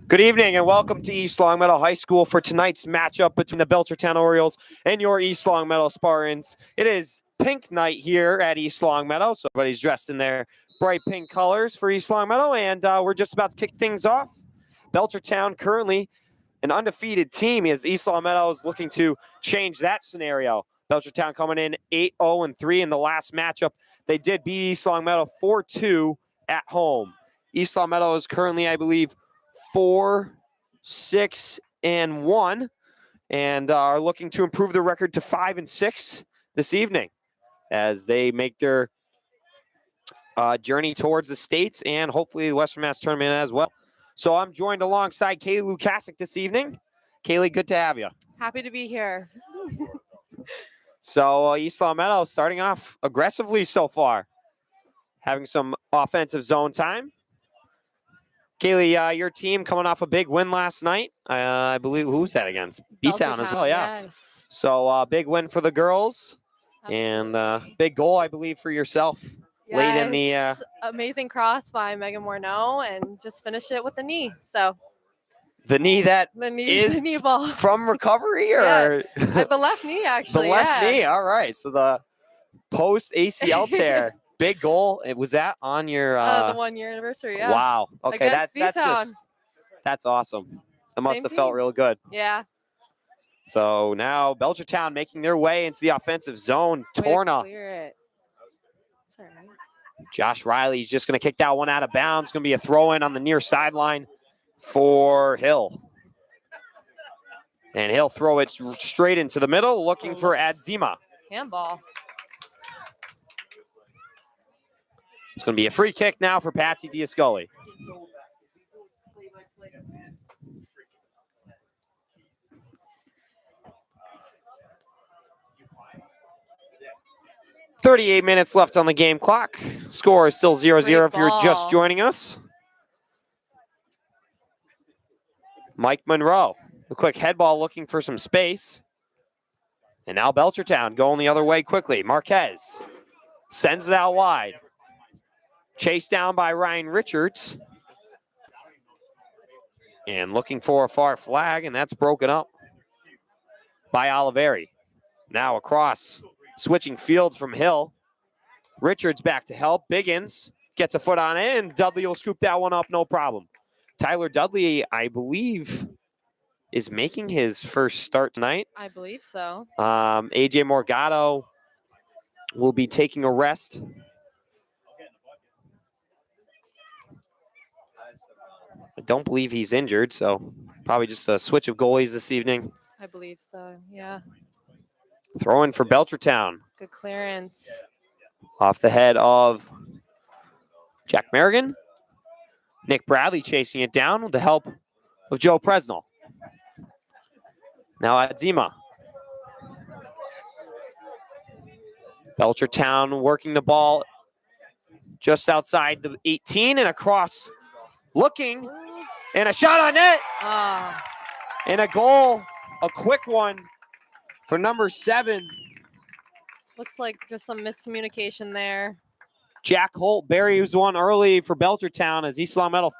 Good evening and welcome to East Longmeadow High School for tonight's matchup between the Belchertown Orioles and your East Longmeadow Spartans. It is pink night here at East Longmeadow, so everybody's dressed in their bright pink colors for East Longmeadow, and we're just about to kick things off. Belchertown currently an undefeated team as East Longmeadow is looking to change that scenario. Belchertown coming in 8-0-3 in the last matchup. They did beat East Longmeadow 4-2 at home. East Longmeadow is currently, I believe, 4-6-1, and are looking to improve their record to 5-6 this evening as they make their journey towards the states and hopefully the Western Mass tournament as well. So I'm joined alongside Kaylee Lukasic this evening. Kaylee, good to have you. Happy to be here. So East Longmeadow starting off aggressively so far, having some offensive zone time. Kaylee, your team coming off a big win last night. I believe, who was that against? B-Town as well, yeah. Yes. So big win for the girls. Absolutely. And big goal, I believe, for yourself. Yes. Late in the amazing cross by Megan Morneau and just finished it with the knee. So the knee that the knee, is the knee ball from recovery, or the left knee actually. the left knee. All right. So the post ACL tear. Big goal. Was that on your the 1 year anniversary? Yeah. Wow. Okay, Against that's awesome. That must Same have felt team. real good. Yeah. So now Belchertown making their way into the offensive zone. Way to Torna. clear it. It's all right. Josh Riley's just going to kick that one out of bounds. Going to be a throw in on the near sideline for Hill. And he'll throw it straight into the middle, looking for Adzima. Handball. It's going to be a free kick now for Patsy Diascoli. .38 minutes left on the game clock. Score is still 0-0 if you're just joining us. Mike Monroe, a quick head ball looking for some space. And now Belchertown going the other way quickly. Marquez sends it out wide. Chased down by Ryan Richards. And looking for a far flag, and that's broken up by Oliveri. Now across, switching fields from Hill. Richards back to help. Biggins gets a foot on it, and Dudley will scoop that one up, no problem. Tyler Dudley, I believe, is making his first start tonight. I believe so. AJ Morgado will be taking a rest. I don't believe he's injured, so probably just a switch of goalies this evening. I believe so, yeah. Throw in for Belchertown. Good clearance. Off the head of Jack Merrigan. Nick Bradley chasing it down with the help of Joe Presnell. Now Adzima. Belchertown working the ball just outside the 18 and across. Looking, and a shot on net. And a goal, a quick one for number 7. Looks like just some miscommunication there. Jack Holt buries one early for Belchertown as East Longmeadow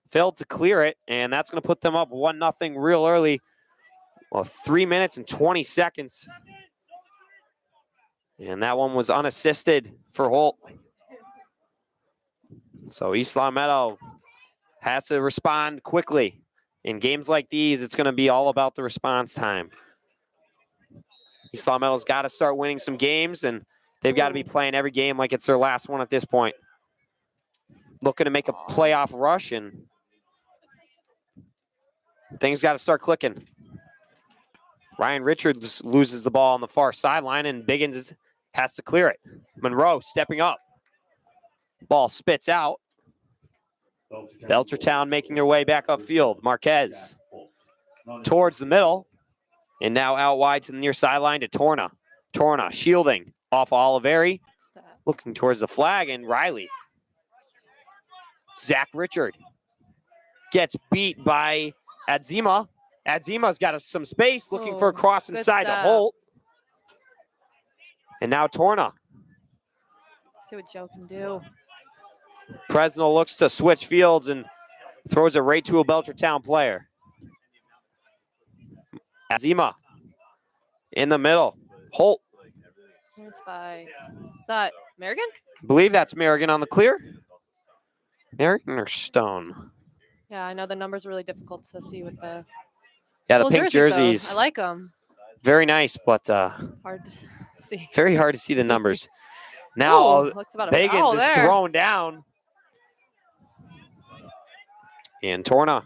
failed to clear it, and that's going to put them up 1-0 real early. Well, 3 minutes and 20 seconds. And that one was unassisted for Holt. So East Longmeadow has to respond quickly. In games like these, it's going to be all about the response time. East Longmeadow's got to start winning some games, and they've got to be playing every game like it's their last one at this point. Looking to make a playoff rush, and things got to start clicking. Ryan Richards loses the ball on the far sideline, and Biggins has to clear it. Monroe stepping up. Ball spits out. Belchertown making their way back upfield. Marquez towards the middle. And now out wide to the near sideline to Torna. Torna shielding off Oliveri. Looking towards the flag, and Riley. Zach Richard gets beat by Adzima. Adzima's got some space, looking for a cross inside to Holt. And now Torna. See what Joe can do. Presnell looks to switch fields, and Throws it right to a Belchertown player. Azima in the middle. Holt. It's by, is that Merrigan? I believe that's Merrigan on the clear. Merrigan or Stone? Yeah, I know the numbers are really difficult to see with the Yeah, the cool pink jerseys. jerseys. I like them. Very nice, but Hard to see. very hard to see the numbers. Now, Ooh, looks about a Bagans foul is there. thrown down. And Torna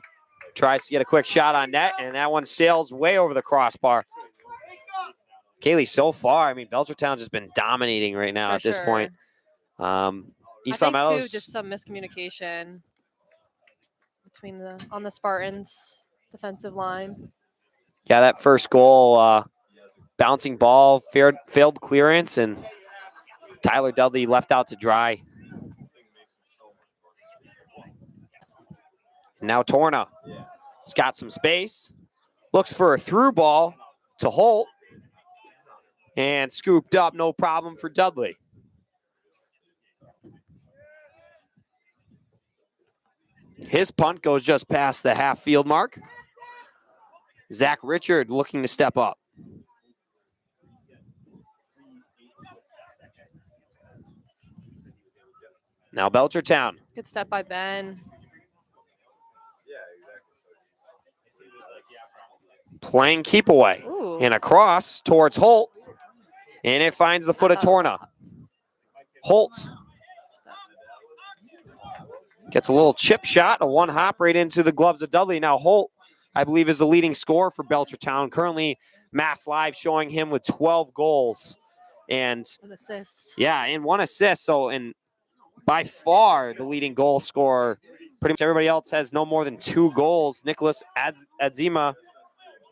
tries to get a quick shot on net, and that one sails way over the crossbar. Kaylee, so far, I mean, Belchertown's just been dominating right now For at this sure. point. I East think Meadows, too, just some miscommunication between on the Spartans defensive line. yeah, that first goal, bouncing ball, failed clearance, and Tyler Dudley left out to dry. Now Torna has got some space, looks for a through ball to Holt, and scooped up, no problem for Dudley. His punt goes just past the half field mark. Zach Richard looking to step up. Now Belchertown. Good step by Ben. Playing keep away. Ooh. And across towards Holt. And it finds the foot of Torna. Holt gets a little chip shot, a one hop right into the gloves of Dudley. Now Holt, I believe, is the leading scorer for Belchertown. Currently, Mass Live showing him with 12 goals. And An assist. yeah, and one assist. So, and by far the leading goal scorer. Pretty much everybody else has no more than 2 goals. Nicholas Adzima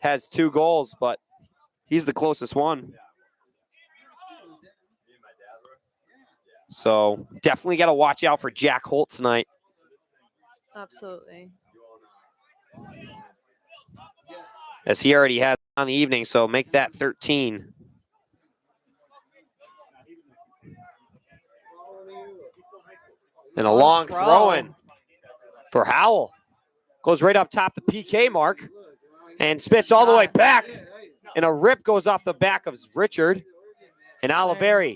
has 2 goals, but he's the closest one. So definitely got to watch out for Jack Holt tonight. Absolutely. As he already had on the evening, so make that 13. And a long throw in for Howell. Goes right up top the PK mark and spits all the way back. And a rip goes off the back of Richard. And Oliveri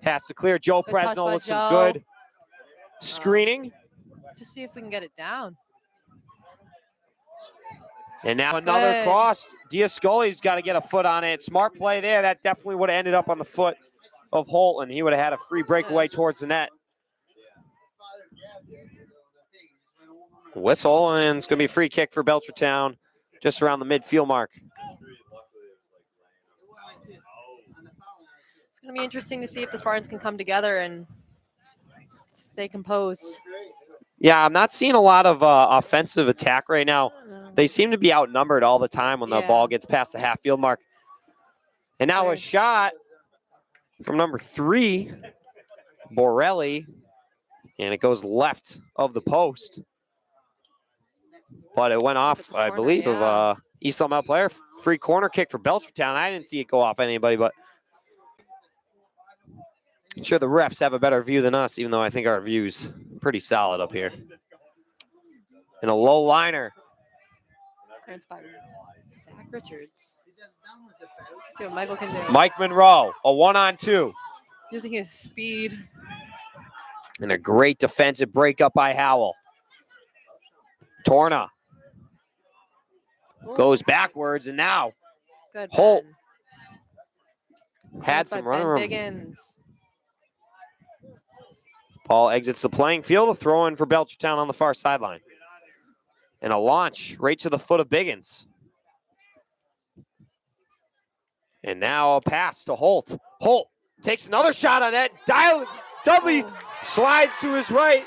has to clear. Joe Presnell with some good screening. Just see if we can get it down. And now another cross. Diascoli's got to get a foot on it. Smart play there. That definitely would have ended up on the foot of Holt, and he would have had a free breakaway towards the net. Whistle, and it's going to be a free kick for Belchertown just around the midfield mark. It's going to be interesting to see if the Spartans can come together and stay composed. Yeah, I'm not seeing a lot of offensive attack right now. They seem to be outnumbered all the time when the ball gets past the half field mark. And now a shot from number 3, Borelli, and it goes left of the post. But it went off, I believe, of East Meadow player. Free corner kick for Belchertown. I didn't see it go off anybody, but I'm sure the refs have a better view than us, even though I think our view's pretty solid up here. And a low liner. Clearance by Zach Richards. See what Michael can do. Mike Monroe, a 1-on-2. Using his speed. And a great defensive breakup by Howell. Torna goes backwards, and now Good Holt Ben. had some running room. Biggins. Ball exits the playing field. A throw in for Belchertown on the far sideline. And a launch right to the foot of Biggins. And now a pass to Holt. Holt takes another shot on that. Dudley slides to his right.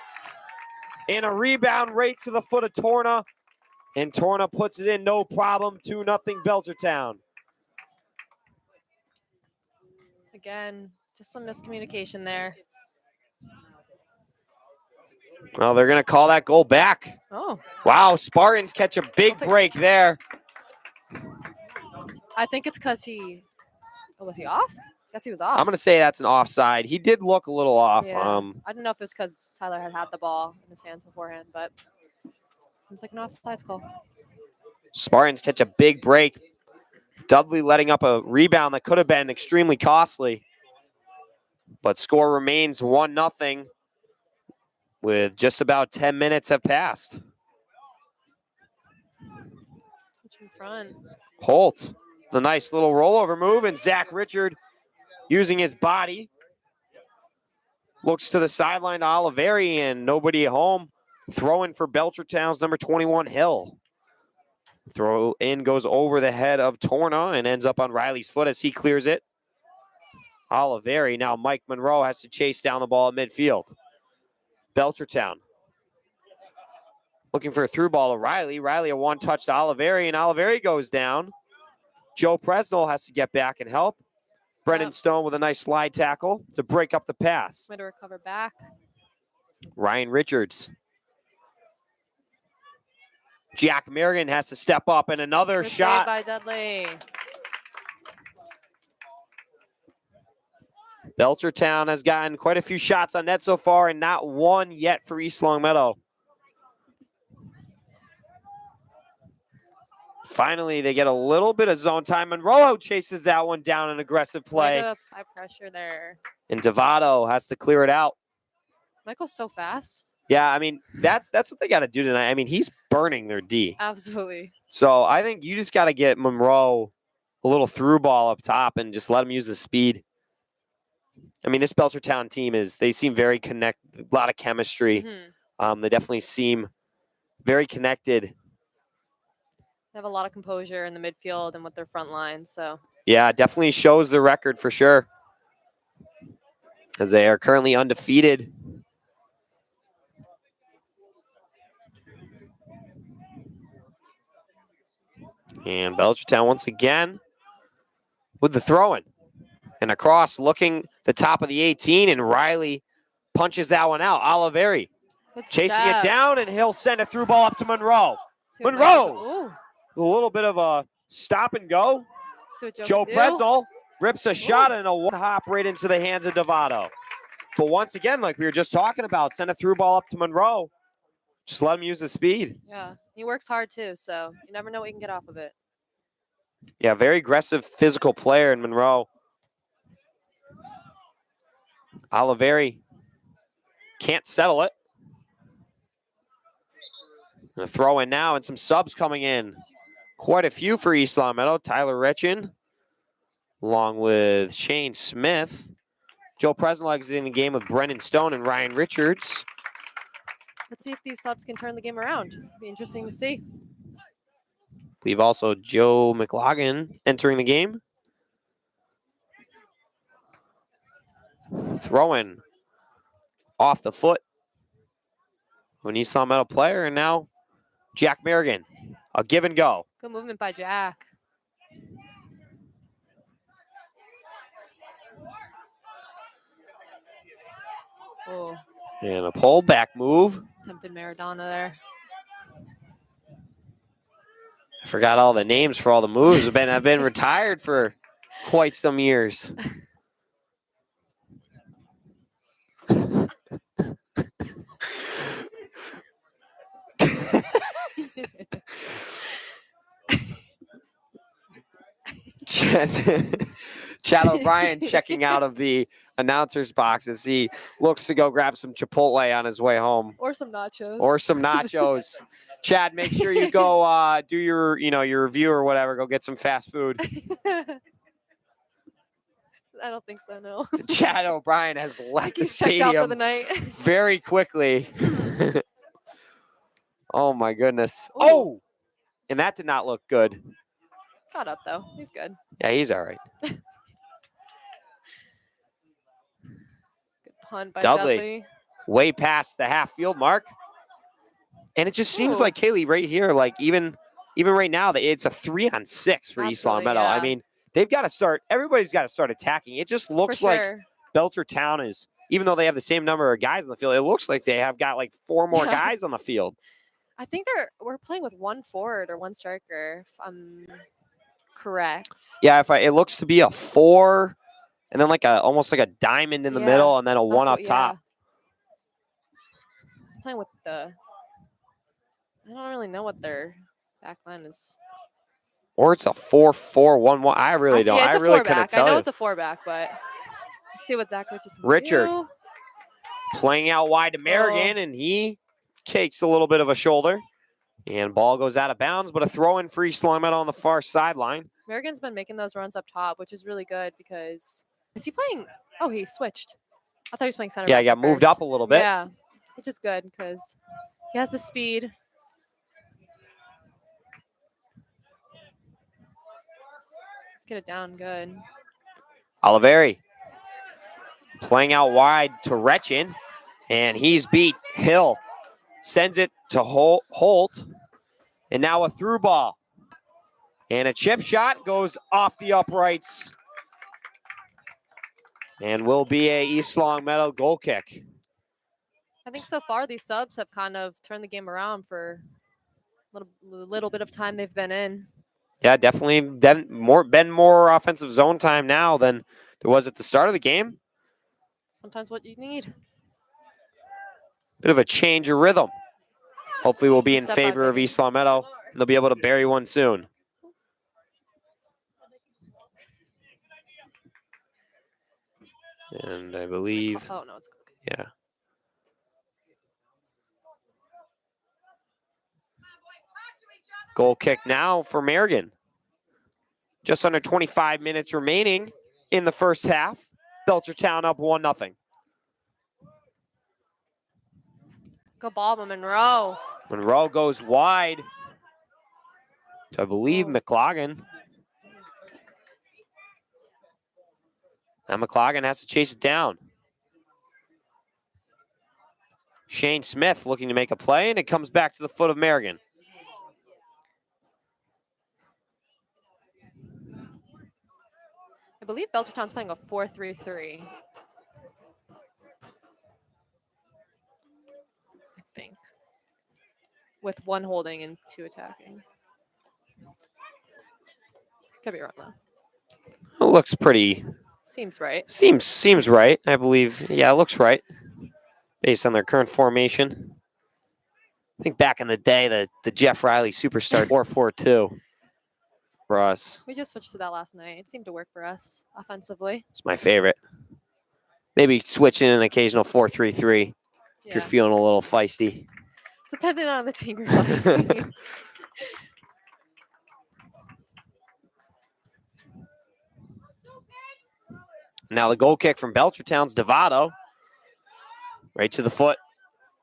And a rebound right to the foot of Torna. And Torna puts it in, no problem. 2-0 Belchertown. Again, just some miscommunication there. Well, they're going to call that goal back. Oh. Wow, Spartans catch a big break there. I think it's because he... Oh, was he off? Guess he was off. I'm going to say that's an offside. He did look a little off. Yeah. I didn't know if it was because Tyler had the ball in his hands beforehand, but seems like an offside call. Spartans catch a big break. Dudley letting up a rebound that could have been extremely costly. But score remains 1-0 with just about 10 minutes have passed. In front. Holt, the nice little rollover move, and Zach Richard using his body. Looks to the sideline to Oliveri, and nobody at home. Throw in for Belchertown's number 21, Hill. Throw in goes over the head of Torna and ends up on Riley's foot as he clears it. Oliveri, now Mike Monroe has to chase down the ball at midfield. Belchertown looking for a through ball to Riley. Riley a one-touch to Oliveri, and Oliveri goes down. Joe Presnell has to get back and help. Brendan Stone with a nice slide tackle to break up the pass. Way to recover back. Ryan Richards. Jack Merrigan has to step up, and another Good shot. save by Dudley. Belchertown has gotten quite a few shots on net so far, and not one yet for East Longmeadow. Finally, they get a little bit of zone time. Monroe chases that one down in aggressive play. High pressure there. And Devato has to clear it out. Michael's so fast. Yeah, I mean, that's what they got to do tonight. I mean, he's burning their D. Absolutely. So I think you just got to get Monroe a little through ball up top and just let him use the speed. I mean, this Belchertown team they seem very connected, a lot of chemistry. Mm-hmm. They definitely seem very connected. They have a lot of composure in the midfield and with their front line. So yeah, definitely shows the record for sure, as they are currently undefeated. And Belchertown once again with the throw-in. And across, looking the top of the 18, and Riley punches that one out. Oliveri chasing it down, and he'll send a through ball up to Monroe. Monroe! A little bit of a stop and go. Joe Presnell rips a shot and a one hop right into the hands of Devato. But once again, like we were just talking about, send a through ball up to Monroe. Just let him use the speed. Yeah, he works hard too, so you never know what he can get off of it. Yeah, very aggressive physical player in Monroe. Oliveri can't settle it. And a throw in now, and some subs coming in. Quite a few for East Longmeadow. Tyler Retchin, along with Shane Smith. Joe Presnell is in the game with Brendan Stone and Ryan Richards. Let's see if these subs can turn the game around. Be interesting to see. We've also Joe McLaughlin entering the game. Throwing off the foot of an East Longmeadow player, and now Jack Merrigan. A give and go. Good movement by Jack. Oh. And a pullback move. Attempted Maradona there. I forgot all the names for all the moves. I've been retired for quite some years. Chad O'Brien checking out of the announcer's box as he looks to go grab some Chipotle on his way home. Or some nachos. Chad, make sure you go do your review or whatever. Go get some fast food. I don't think so, no. Chad O'Brien has left the He's checked out for stadium the night. very quickly. Oh, my goodness. Ooh. Oh! And that did not look good. Caught up, though. He's good. Yeah, he's all right. Good punt by Dudley. Dudley. Way past the half field mark. And it just seems like, Kaylee, right here, like even right now, it's a 3-on-6 for East Longmeadow. Yeah. I mean, everybody's got to start attacking. It just looks like Belchertown is, even though they have the same number of guys on the field, it looks like they have got like 4 more guys on the field. I think we're playing with 1 forward or 1 striker, if I'm correct. Yeah, it looks to be a 4 and then like almost like a diamond in the Yeah, middle, and then a that's one what- up top. He's playing with the. I don't really know what their back line is. Or it's a 4-4-1-1. I really don't. Yeah, it's I a really four couldn't back. I tell know you. it's a four back, but let's see what Zach Richards can Richard. do. Playing out wide to Merrigan, and he cakes a little bit of a shoulder. And ball goes out of bounds, but a throw-in for East Long Meadow on the far sideline. Merrigan's been making those runs up top, which is really good because is he playing? Oh, he switched. I thought he was playing center. Yeah, back he got at moved first. up a little bit. Yeah, which is good because he has the speed. Let's get it down good. Oliveri playing out wide to Retchin, and he's beat. Hill sends it to Holt, and now a through ball. And a chip shot goes off the uprights and will be a East Long Meadow goal kick. I think so far these subs have kind of turned the game around for a little bit of time they've been in. Yeah, definitely been more offensive zone time now than there was at the start of the game. Sometimes what you need. Bit of a change of rhythm. Hopefully we'll be in Step by favor of Megan. East Long Meadow, and they'll be able to bury one soon. And I believe, Oh no, it's yeah. Goal kick now for Merrigan. Just under 25 minutes remaining in the first half. Belchertown up 1-0. go ball, Monroe. Monroe goes wide to, I believe, Oh. McLaughlin. Now McLaughlin has to chase it down. Shane Smith looking to make a play, and it comes back to the foot of Merrigan. I believe Belchertown's playing a 4-3-3. I think. With one holding and two attacking. Could be wrong though. It looks pretty. Seems right. Seems right. I believe. Yeah, it looks right based on their current formation. I think back in the day, the Jeff Riley Superstar 4-4-2 for us. We just switched to that last night. It seemed to work for us offensively. It's my favorite. Maybe switch in an occasional 4-3-3 if you're feeling a little feisty. Depending on the team you're playing. Now the goal kick from Belchertown's Devato. Right to the foot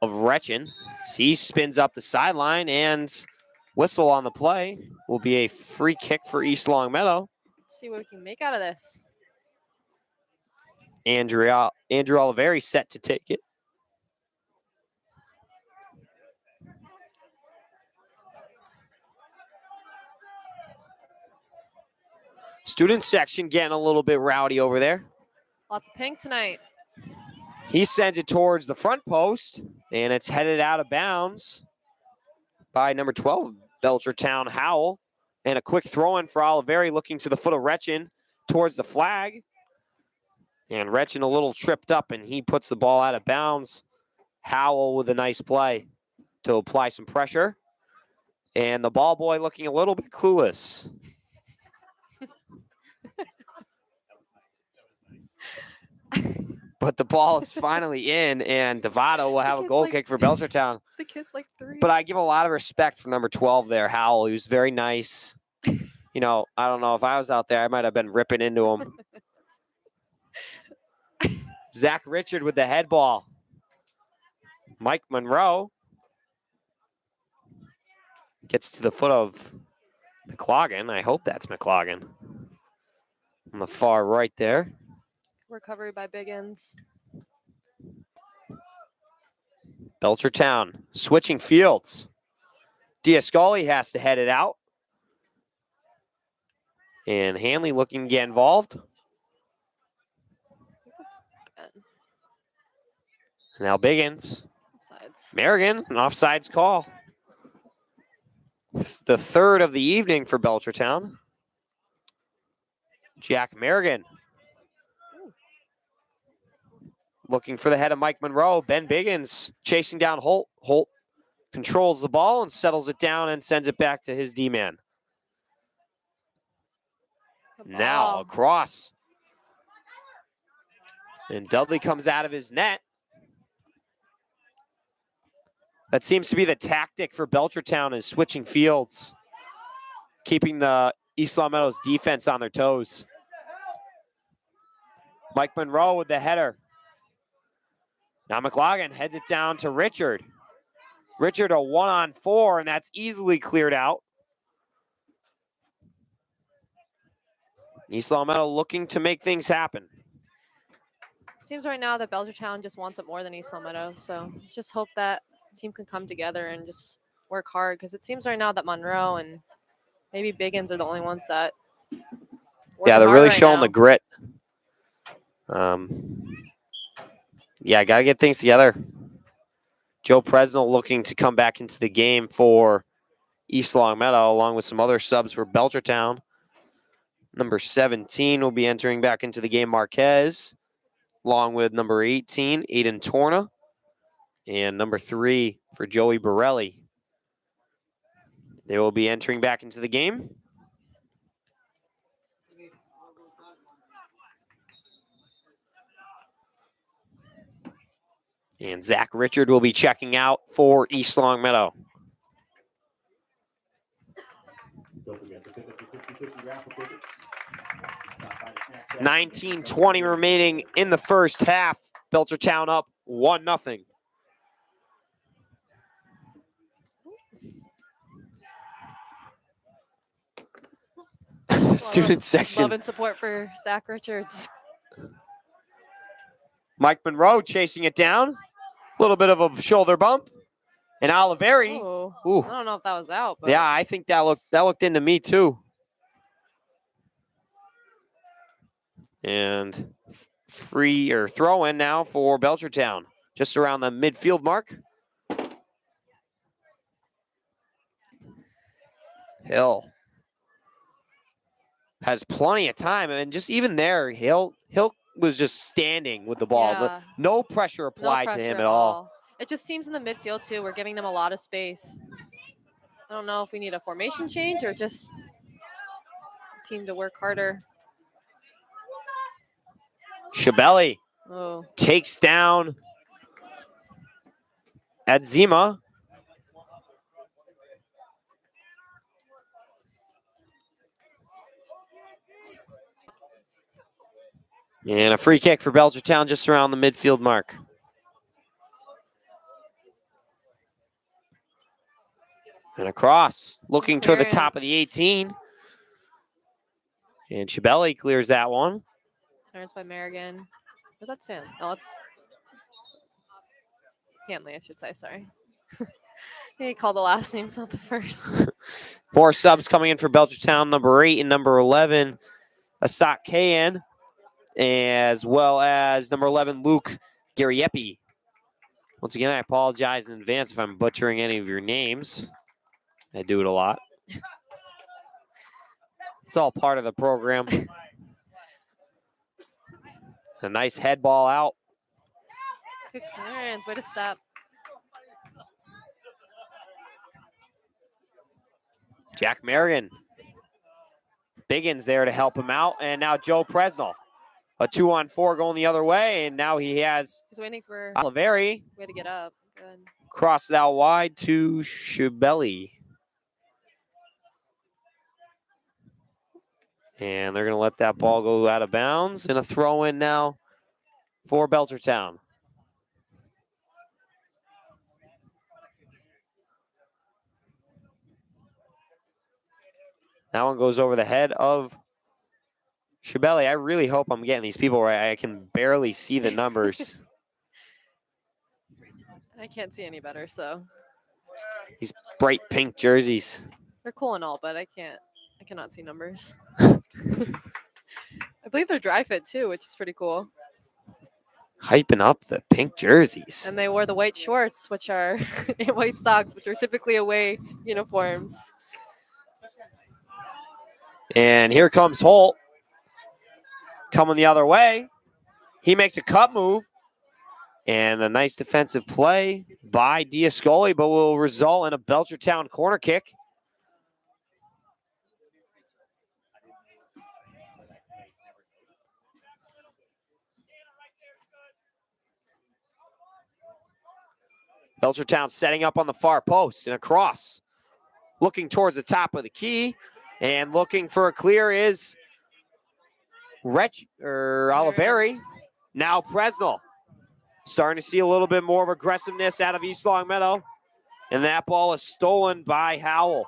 of Retchin. He spins up the sideline, and whistle on the play will be a free kick for East Long Meadow. Let's see what we can make out of this. Andrew Oliveri set to take it. Student section getting a little bit rowdy over there. Lots of pink tonight. He sends it towards the front post, and it's headed out of bounds by number 12, Belchertown Howell. And a quick throw-in for Oliveri looking to the foot of Retchin towards the flag. And Retchin a little tripped up, and he puts the ball out of bounds. Howell with a nice play to apply some pressure. And the ball boy looking a little bit clueless. But the ball is finally in, and Devato will have a goal kick for Belchertown. The kid's like 3. But I give a lot of respect for number 12 there, Howell. He was very nice. You know, I don't know. If I was out there, I might have been ripping into him. Zach Richard with the head ball. Mike Monroe gets to the foot of McLaughlin. I hope that's McLaughlin. On the far right there. Recovery by Biggins. Belchertown switching fields. Diascali has to head it out. And Hanley looking to get involved. Now Biggins. Offsides. Merrigan, an offsides call. The third of the evening for Belchertown. Jack Merrigan Looking for the head of Mike Monroe. Ben Biggins chasing down Holt. Holt controls the ball and settles it down and sends it back to his D-man. Now across. And Dudley comes out of his net. That seems to be the tactic for Belchertown, is switching fields, keeping the East Long Meadows defense on their toes. Mike Monroe with the header. Now McLaughlin heads it down to Richard. Richard a 1-on-4, and that's easily cleared out. East Long Meadow looking to make things happen. Seems right now that Belchertown just wants it more than East Long Meadow, so let's just hope that the team can come together and just work hard, because it seems right now that Monroe and maybe Biggins are the only ones that Yeah, they're really showing the grit. Yeah, got to get things together. Joe Presnell looking to come back into the game for East Long Meadow, along with some other subs for Belchertown. Number 17 will be entering back into the game, Marquez, along with number 18, Aiden Torna, and number 3 for Joey Borelli. They will be entering back into the game. And Zach Richard will be checking out for East Long Meadow. Don't forget to pick up your 50-50 raffle tickets. 19:20 remaining in the first half. Belchertown up 1-0. Student section. Love and support for Zach Richards. Mike Monroe chasing it down. A little bit of a shoulder bump. And Oliveri. Ooh. I don't know if that was out. But yeah, I think that looked into me too. And free or throw in now for Belchertown, just around the midfield mark. Hill has plenty of time, and just even there, Hill was just standing with the ball. Yeah. No pressure applied to him at all. It just seems in the midfield too, we're giving them a lot of space. I don't know if we need a formation change or just a team to work harder. Shabelli takes down Adzima. And a free kick for Belchertown just around the midfield mark. And across, looking toward the top of the 18. And Shabelli clears that one. Clearance by Merrigan. Where's that Sam? Oh, it's Hanley, I should say. Sorry. He called the last names, not the first. More subs coming in for Belchertown. Number 8 and number 11, Asat Kayan, as well as number 11, Luke Gariepi. Once again, I apologize in advance if I'm butchering any of your names. I do it a lot. It's all part of the program. A nice head ball out. Good clearance. Way to step. Jack Merrigan. Biggins there to help him out. And now Joe Presnell. A 2-on-4 going the other way. And now he has He's waiting for Oliveri. Way to get up. Good. Cross it out wide to Shabelli. And they're going to let that ball go out of bounds. And a throw in now for Belchertown. That one goes over the head of Shabelli. I really hope I'm getting these people right. I can barely see the numbers. I can't see any better, so. These bright pink jerseys. They're cool and all, but I cannot see numbers. I believe they're dry fit too, which is pretty cool. Hyping up the pink jerseys. And they wore the white shorts, which are and white socks, which are typically away uniforms. And here comes Holt. Coming the other way. He makes a cut move. And a nice defensive play by Diascoli, but will result in a Belchertown corner kick. Belchertown setting up on the far post and across. Looking towards the top of the key and looking for a clear is Oliveri. Now Presnell. Starting to see a little bit more of aggressiveness out of East Longmeadow. And that ball is stolen by Howell.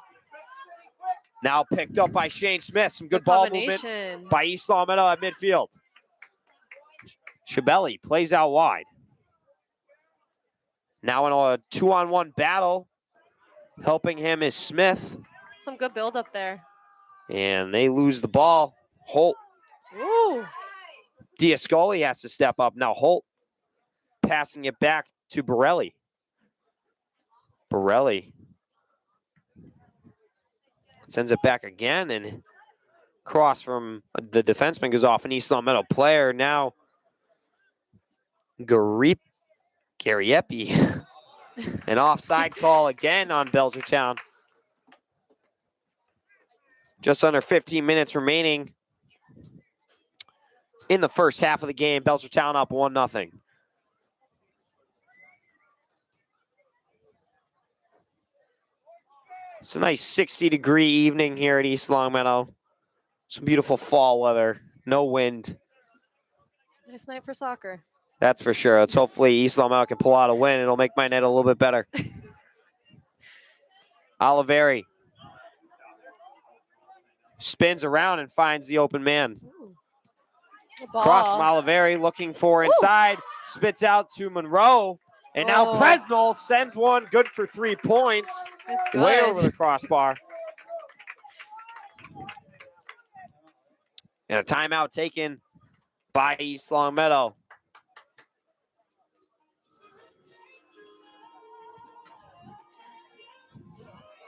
Now picked up by Shane Smith. Some good ball movement by East Longmeadow at midfield. Chabelli plays out wide. Now in a 2-on-1 battle. Helping him is Smith. Some good build up there. And they lose the ball. Holt. Ooh. Diascoli has to step up. Now Holt passing it back to Borelli. Borelli sends it back again, and cross from the defenseman goes off an East Longmeadow player. Now Gariepi. An offside call again on Belchertown. Just under 15 minutes remaining in the first half of the game. Belchertown up 1-0. It's a nice 60-degree evening here at East Longmeadow. Some beautiful fall weather. No wind. It's a nice night for soccer. That's for sure. Let's hopefully East Longmeadow can pull out a win. It'll make my night a little bit better. Oliveri spins around and finds the open man. Cross from Oliveri, looking for inside. Spits out to Monroe. And now Presnell sends one good for 3 points. That's good. Way over the crossbar. And a timeout taken by East Longmeadow.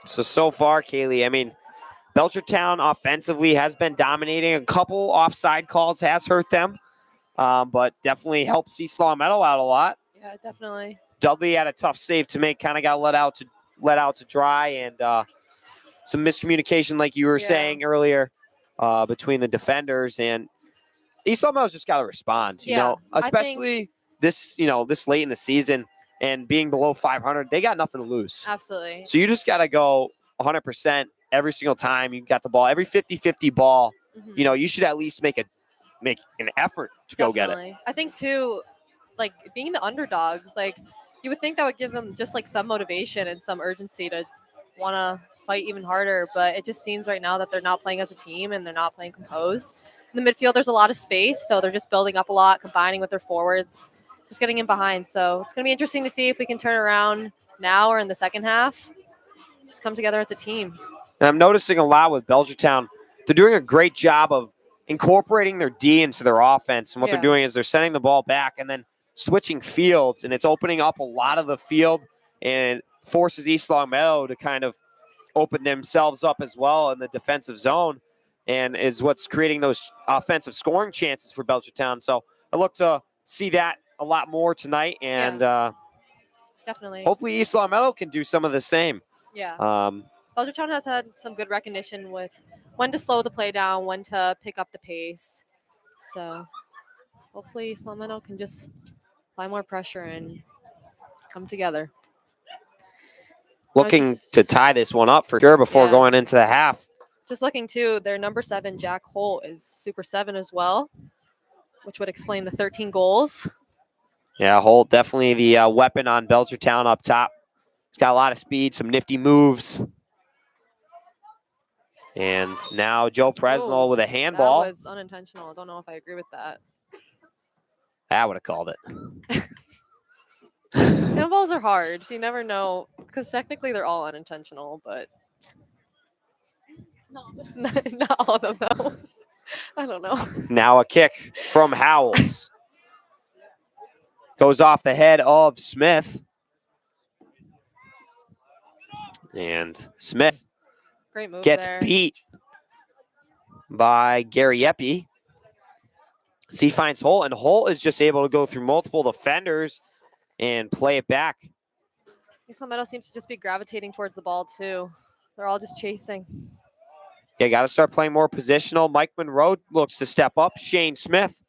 So far, Kaylee, I mean, Belchertown offensively has been dominating. A couple offside calls has hurt them, but definitely helps East Longmeadow out a lot. Yeah, definitely. Dudley had a tough save to make, kind of got let out to dry, and some miscommunication, like you were saying earlier, between the defenders, and East Longmeadow's just got to respond. You know, especially this late in the season and being below 500, they got nothing to lose. Absolutely. So you just got to go 100% every single time you got the ball. Every 50-50 ball, you know, you should at least make an effort to go get it. I think too, like being the underdogs, like you would think that would give them just like some motivation and some urgency to want to fight even harder. But it just seems right now that they're not playing as a team and they're not playing composed. In the midfield, there's a lot of space, so they're just building up a lot, combining with their forwards, just getting in behind. So it's going to be interesting to see if we can turn around now or in the second half. Just come together as a team. And I'm noticing a lot with Belchertown. They're doing a great job of incorporating their D into their offense. And what they're doing is they're sending the ball back and then switching fields. And it's opening up a lot of the field and forces East Longmeadow to kind of open themselves up as well in the defensive zone. And is what's creating those offensive scoring chances for Belchertown. So I look to see that a lot more tonight. And definitely. Hopefully East Longmeadow can do some of the same. Yeah. Belchertown has had some good recognition with when to slow the play down, when to pick up the pace. So hopefully East Longmeadow can just apply more pressure and come together. Looking to tie this one up for sure before going into the half. Just looking too, their number 7, Jack Holt, is Super 7 as well, which would explain the 13 goals. Yeah, Holt definitely the weapon on Belchertown up top. He's got a lot of speed, some nifty moves. And now Joe Presnell with a handball. That was unintentional. I don't know if I agree with that. I would have called it. Handballs are hard. You never know, because technically they're all unintentional, but not all of them, though. I don't know. Now a kick from Howells. Goes off the head of Smith. And Smith Great move gets there. beat by Gariepi. So he finds Holt, and Holt is just able to go through multiple defenders and play it back. East Long Meadow seems to just be gravitating towards the ball, too. They're all just chasing. Yeah, got to start playing more positional. Mike Monroe looks to step up. Shane Smith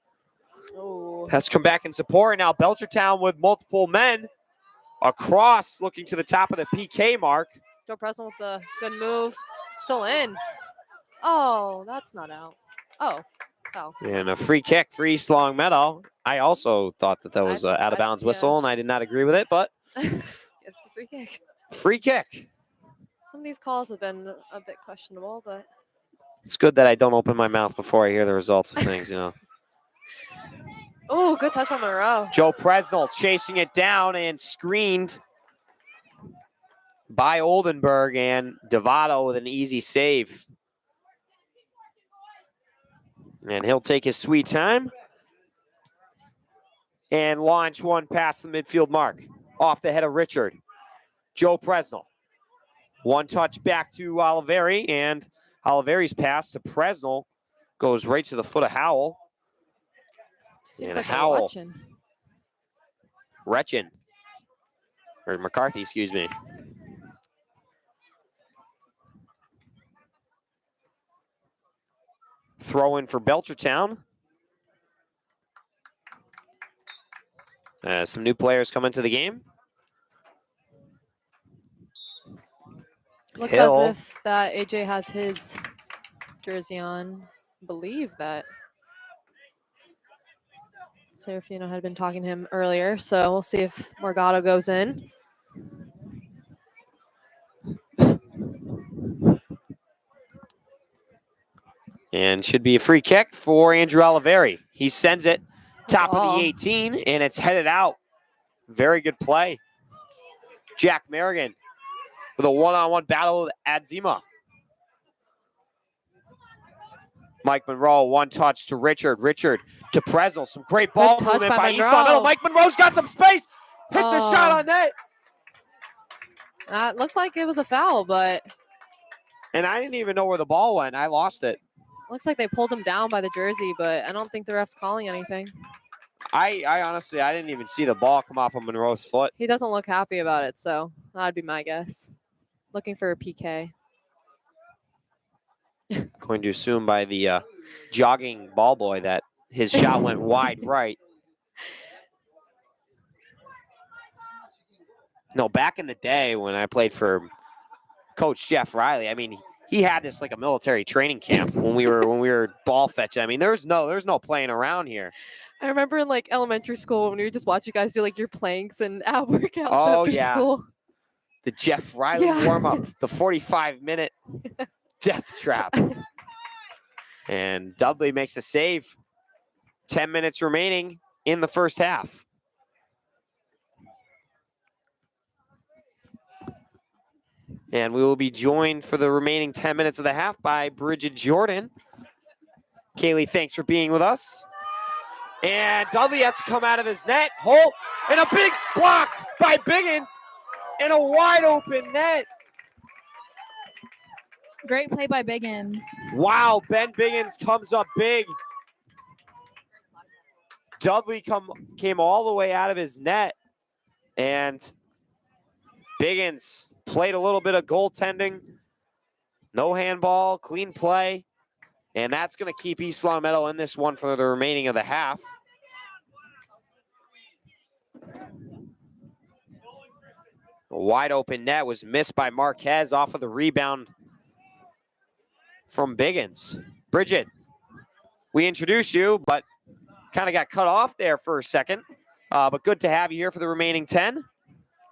has come back in support. And now Belchertown with multiple men across, looking to the top of the PK mark. Joe Preston with the good move. Still in. Oh, that's not out. Oh, foul. And a free kick for East Long Meadow. I also thought that was an out-of-bounds whistle, and I did not agree with it, but It's a free kick. Free kick. Some of these calls have been a bit questionable, but It's good that I don't open my mouth before I hear the results of things, you know. oh, good touch by Monroe. Joe Presnell chasing it down and screened by Oldenburg, and Devato with an easy save. And he'll take his sweet time and launch one past the midfield mark. Off the head of Richard. Joe Presnell. One touch back to Oliveri, and Oliveri's pass to Presnell goes right to the foot of Howell. Seems and like Howell. Or McCarthy, excuse me. Throw in for Belchertown. Some new players come into the game. Looks Hill. as if that AJ has his jersey on. I believe that Serafino had been talking to him earlier, so we'll see if Morgado goes in. And should be a free kick for Andrew Oliveri. He sends it top of the 18, and it's headed out. Very good play. Jack Merrigan with a one-on-one battle with Adzima. Mike Monroe, one touch to Richard. Richard to Presnell. Some great ball movement by East Long Meadow. Mike Monroe's got some space. Hits the shot on net. That looked like it was a foul, but... And I didn't even know where the ball went. I lost it. Looks like they pulled him down by the jersey, but I don't think the ref's calling anything. I honestly, I didn't even see the ball come off of Monroe's foot. He doesn't look happy about it, so that'd be my guess. Looking for a PK. Going to assume by the jogging ball boy that his shot went wide right. No, back in the day when I played for Coach Jeff Riley, I mean, he had this like a military training camp when we were ball fetching. I mean, there's no playing around here. I remember in like elementary school when we would just watch you guys do like your planks and ab workouts after school. The Jeff Riley warm-up, the 45-minute death trap. And Dudley makes a save. 10 minutes remaining in the first half. And we will be joined for the remaining 10 minutes of the half by Bridget Jordan. Kaylee, thanks for being with us. And Dudley has to come out of his net. Holt, and a big block by Biggins. And a wide open net. Great play by Biggins. Wow, Ben Biggins comes up big. Dudley came all the way out of his net. And Biggins played a little bit of goaltending. No handball, clean play. And that's going to keep East Long Meadow in this one for the remaining of the half. A wide open net was missed by Marquez off of the rebound from Biggins. Bridget, we introduced you, but kind of got cut off there for a second. But good to have you here for the remaining 10.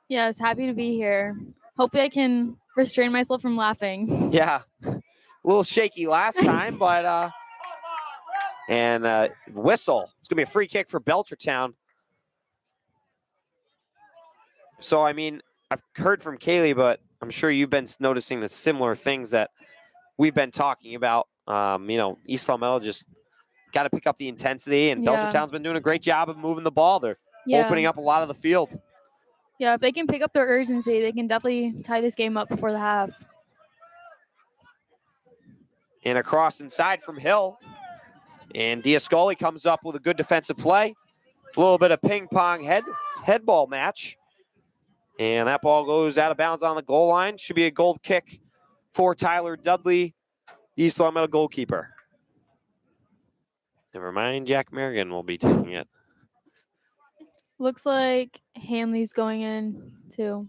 Yes, happy to be here. Hopefully I can restrain myself from laughing. Yeah, a little shaky last time, but whistle. It's going to be a free kick for Belchertown. So, I mean, I've heard from Kaylee, but I'm sure you've been noticing the similar things that we've been talking about. You know, East Long Meadow just got to pick up the intensity, and Belchertown's been doing a great job of moving the ball. They're opening up a lot of the field. Yeah, if they can pick up their urgency, they can definitely tie this game up before the half. And across inside from Hill. And Diascoli comes up with a good defensive play. A little bit of ping pong head head ball match. And that ball goes out of bounds on the goal line. Should be a goal kick for Tyler Dudley, East Long Meadow goalkeeper. Never mind, Jack Merrigan will be taking it. Looks like Hanley's going in too.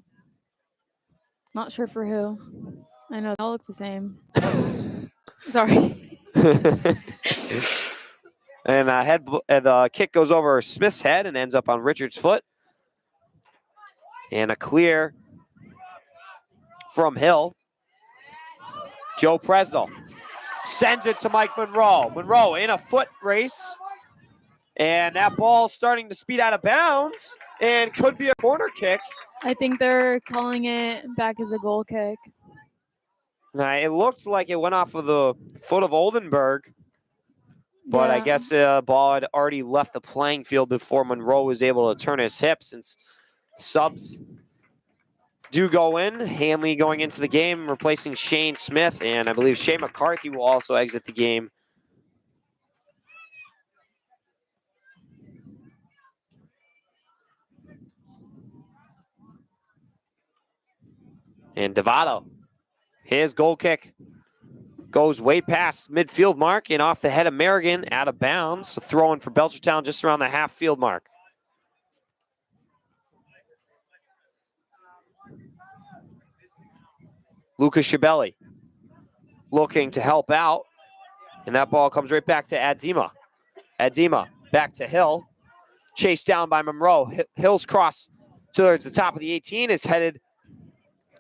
Not sure for who. I know they all look the same. Sorry. And the kick goes over Smith's head and ends up on Richard's foot. And a clear from Hill. Joe Presnell sends it to Mike Monroe. Monroe in a foot race. And that ball's starting to speed out of bounds and could be a corner kick. I think they're calling it back as a goal kick. Now, it looked like it went off of the foot of Oldenburg, but I Yeah. guess the ball had already left the playing field before Monroe was able to turn his hip, since subs do go in. Hanley going into the game, replacing Shane Smith, and I believe Shane McCarthy will also exit the game. And Devato, his goal kick goes way past midfield mark and off the head of Merrigan, out of bounds. Throwing for Belchertown just around the half field mark. Lucas Schiavelli looking to help out, and that ball comes right back to Adzima. Adzima back to Hill, chased down by Monroe. Hill's cross towards the top of the 18 is headed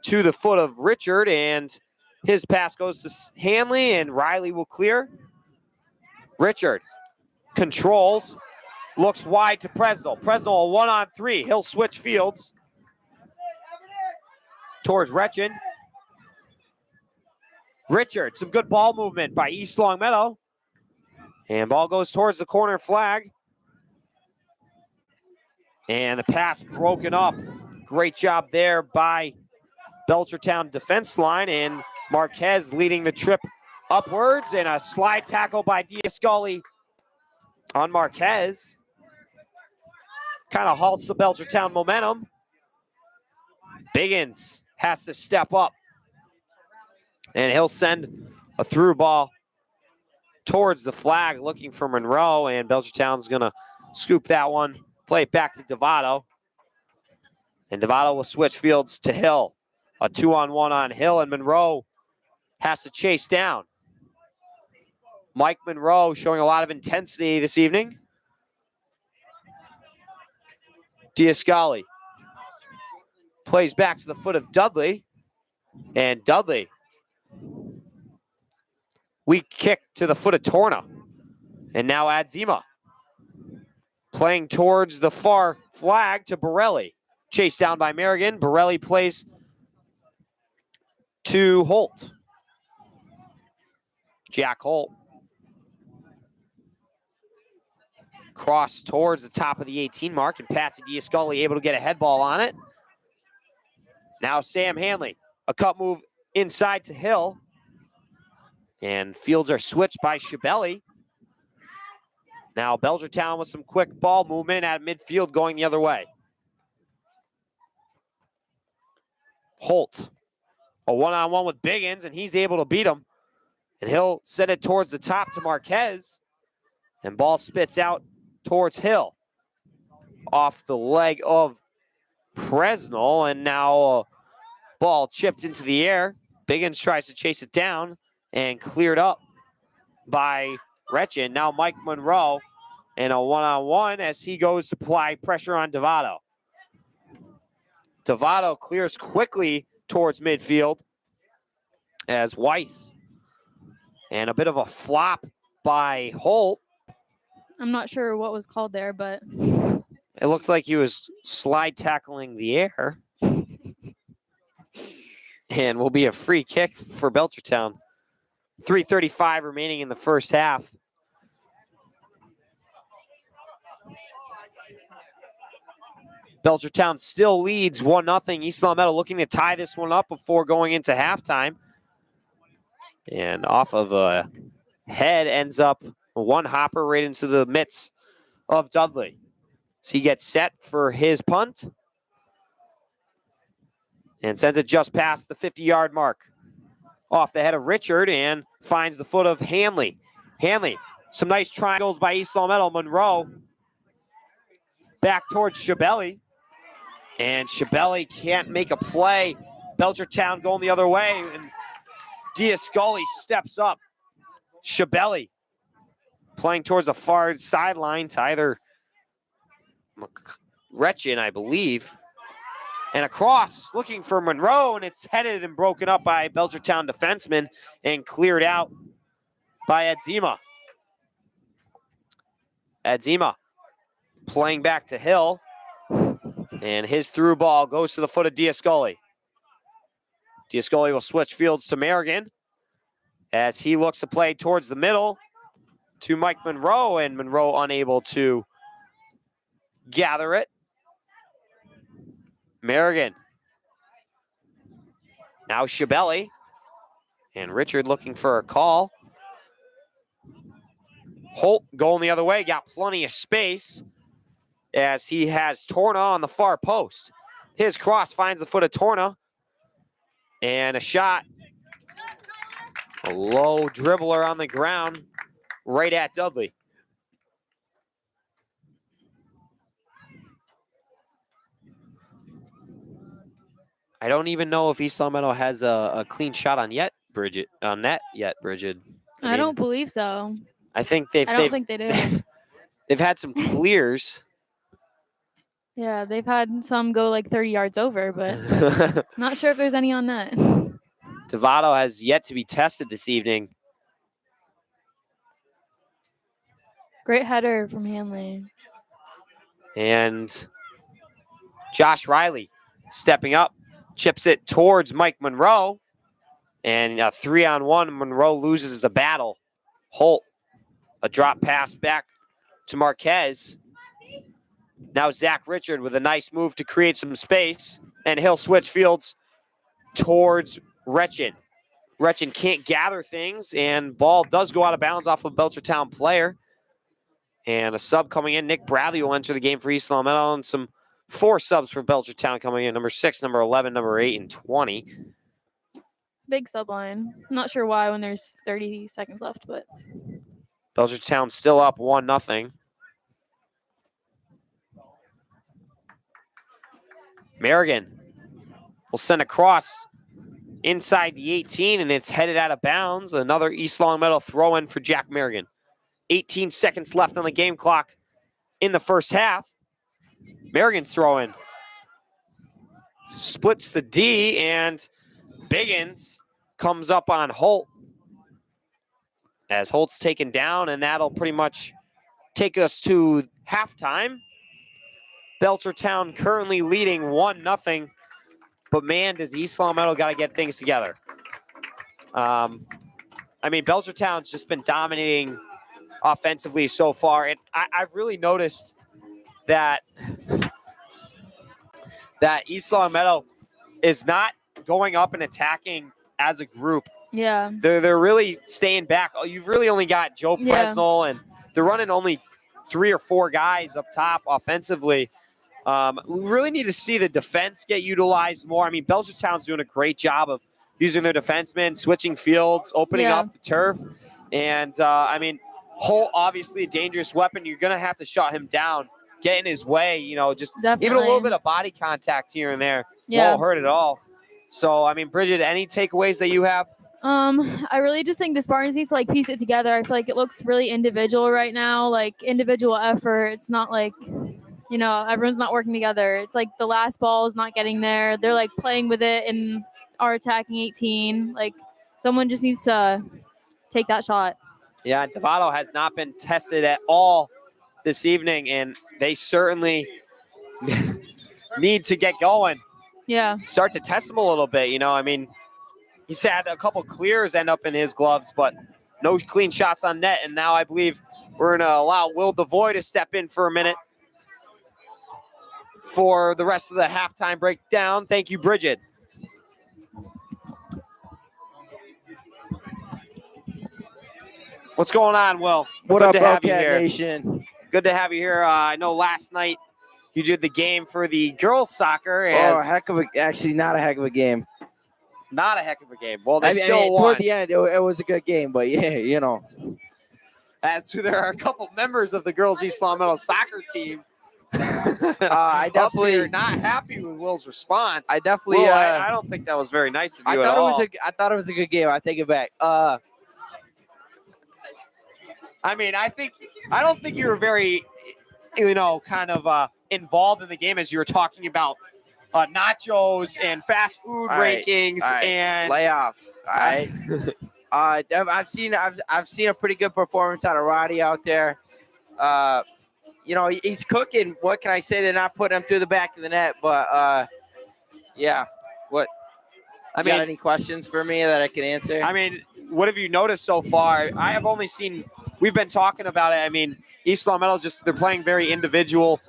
to the foot of Richard, and his pass goes to Hanley, and Riley will clear. Richard controls, looks wide to Presnell. Presnell a 1-on-3. He'll switch fields towards Retchin. Richard, some good ball movement by East Long Meadow. And ball goes towards the corner flag. And the pass broken up. Great job there by Belchertown defense line, and Marquez leading the trip upwards, and a slide tackle by Diascali on Marquez. Kind of halts the Belchertown momentum. Biggins has to step up, and he'll send a through ball towards the flag looking for Monroe, and Belchertown's gonna scoop that one, play it back to Devato, and Devato will switch fields to Hill. A 2-on-1 on Hill, and Monroe has to chase down. Mike Monroe showing a lot of intensity this evening. Diascali plays back to the foot of Dudley, and Dudley, weak kick to the foot of Torna, and now Adzima playing towards the far flag to Borelli. Chased down by Merrigan. Borelli plays to Holt. Jack Holt. Cross towards the top of the 18 mark, and Patsy Diascali able to get a head ball on it. Now Sam Hanley, a cut move inside to Hill. And fields are switched by Schiavelli. Now Belchertown with some quick ball movement at midfield going the other way. Holt. A 1-on-1 with Biggins, and he's able to beat him. And he'll send it towards the top to Marquez. And ball spits out towards Hill. Off the leg of Presnell, and now ball chipped into the air. Biggins tries to chase it down and cleared up by Retchin. Now Mike Monroe in a 1-on-1 as he goes to apply pressure on Devato. Devato clears quickly towards midfield as Weiss, and a bit of a flop by Holt. I'm not sure what was called there, but It looked like he was slide tackling the air. And will be a free kick for Belchertown. 3:35 remaining in the first half. Belchertown still leads 1-0. East Long Meadow looking to tie this one up before going into halftime. And off of a head ends up one hopper right into the mitts of Dudley. So he gets set for his punt and sends it just past the 50-yard mark. Off the head of Richard and finds the foot of Hanley. Hanley, some nice triangles by East Long Meadow. Monroe back towards Shabelli. And Shabelli can't make a play. Belchertown going the other way. And Diascully steps up. Shabelli playing towards the far sideline to either Retchin, I believe. And across, looking for Monroe, and it's headed and broken up by Belchertown defenseman and cleared out by Edzema. Edzema playing back to Hill, and his through ball goes to the foot of Diascully. Diascully will switch fields to Merrigan as he looks to play towards the middle to Mike Monroe, and Monroe unable to gather it. Merrigan. Now Shabelli. And Richard looking for a call. Holt going the other way, got plenty of space as he has Torna on the far post. His cross finds the foot of Torna. And a shot. A low dribbler on the ground right at Dudley. I don't even know if East Long Meadow has a clean shot on net yet, Bridget. I don't believe so. I think I don't think they do. they've had some clears. Yeah, they've had some go like 30 yards over, but not sure if there's any on net. Devato has yet to be tested this evening. Great header from Hanley. And Josh Riley stepping up. Chips it towards Mike Monroe. And a 3-on-1. Monroe loses the battle. Holt, a drop pass back to Marquez. Now Zach Richard with a nice move to create some space. And he'll switch fields towards Retchin. Retchin can't gather things. And ball does go out of bounds off of a Belchertown player. And a sub coming in. Nick Bradley will enter the game for East Long Meadow. And some 4 subs for Belchertown coming in. Number 6, number 11, number 8, and 20. Big sub line. Not sure why when there's 30 seconds left, but Belchertown still up 1-0. Merrigan will send a cross inside the 18, and it's headed out of bounds. Another East Long Meadow throw-in for Jack Merrigan. 18 seconds left on the game clock in the first half. Merrigan's throw-in. Splits the D, and Biggins comes up on Holt. As Holt's taken down, and that'll pretty much take us to halftime. Belchertown currently leading 1-0. But man, does East Long Meadow got to get things together. I mean, Belchertown's just been dominating offensively so far. And I've really noticed that East Long Meadow is not going up and attacking as a group. yeah. They're really staying back. Oh, you've really only got Joe Yeah. Presnell, and they're running only 3 or 4 guys up top offensively. We really need to see the defense get utilized more. I mean, Belchertown's doing a great job of using their defensemen, switching fields, opening Yeah. up the turf. And, I mean, Holt, obviously a dangerous weapon. You're going to have to shut him down, get in his way, you know, just even a little Definitely. bit of body contact here and there Yeah. won't hurt at all. So, I mean, Bridget, any takeaways that you have? I really just think the Spartans need to like piece it together. I feel like it looks really individual right now, like individual effort. It's not like, you know, everyone's not working together. It's like the last ball is not getting there. They're like playing with it and are attacking 18. Like someone just needs to take that shot. Yeah, Devato has not been tested at all this evening, and they certainly need to get going. Yeah. Start to test him a little bit, you know. I mean, he's had a couple clears end up in his gloves, but no clean shots on net. And now I believe we're going to allow Will DeVoy to step in for a minute for the rest of the halftime breakdown. Thank you, Bridget. What's going on, Will? What Good up, to have you Bobcat here. Nation? Good to have you here. I know last night You did the game for the girls soccer Oh, as actually not a heck of a game. not a heck of a game. Well, they I still mean, won. toward the end, it was a good game, but yeah, you know. As to there are a couple members of the girls East Long Meadow soccer team. I up definitely here not happy with Will's response. I definitely Will, I don't think that was very nice of you I at thought all. I thought it was a good game. I take it back. I mean, I don't think you were very, kind of involved in the game as you were talking about nachos and fast food All right, rankings all right, and lay off. All right. I've seen a pretty good performance out of Roddy out there. You know, he's cooking. What can I say? They're not putting him through the back of the net, but yeah. What? I You mean, got any questions for me that I can answer? I mean, what have you noticed so far? I have only seen. We've been talking about it. I mean, East Long Meadow they're playing very individual.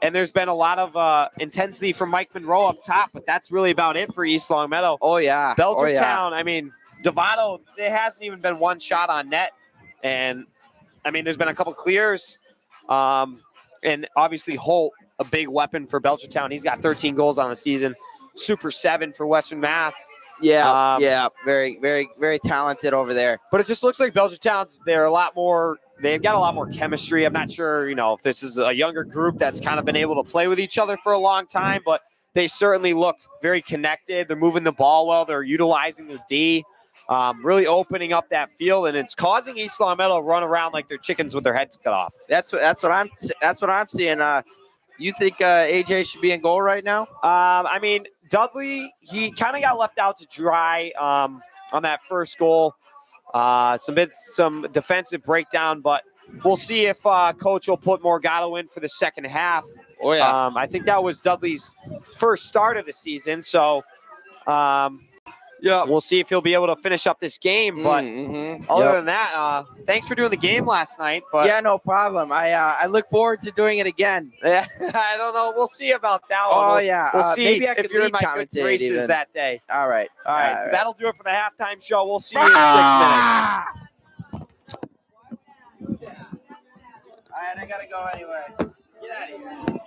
And there's been a lot of intensity from Mike Monroe up top, but that's really about it for East Long Meadow. Oh yeah. Belchertown, I mean, Devato, there hasn't even been one shot on net. And, I mean, there's been a couple clears. And obviously Holt, a big weapon for Belchertown. He's got 13 goals on the season. Super 7 for Western Mass. Yeah, yeah. Very, very, very talented over there. But it just looks like Belchertown's, they've got a lot more chemistry. I'm not sure, if this is a younger group that's kind of been able to play with each other for a long time, but they certainly look very connected. They're moving the ball well. They're utilizing the D, really opening up that field, and it's causing East Long Meadow to run around like they're chickens with their heads cut off. That's what I'm seeing. You think AJ should be in goal right now? I mean, Dudley, he kind of got left out to dry on that first goal. Some defensive breakdown, but we'll see if Coach will put Morgado in for the second half. Oh yeah. I think that was Dudley's first start of the season, so we'll see if he'll be able to finish up this game. But other than that, thanks for doing the game last night. But yeah, no problem. I look forward to doing it again. Yeah, I don't know. We'll see about that one. Oh yeah. We'll see maybe I if could you're in lead my good commentate graces even. that day. All right. All right. All right. That'll do it for the halftime show. We'll see you in 6 minutes. All right, I gotta go anyway. Get out of here.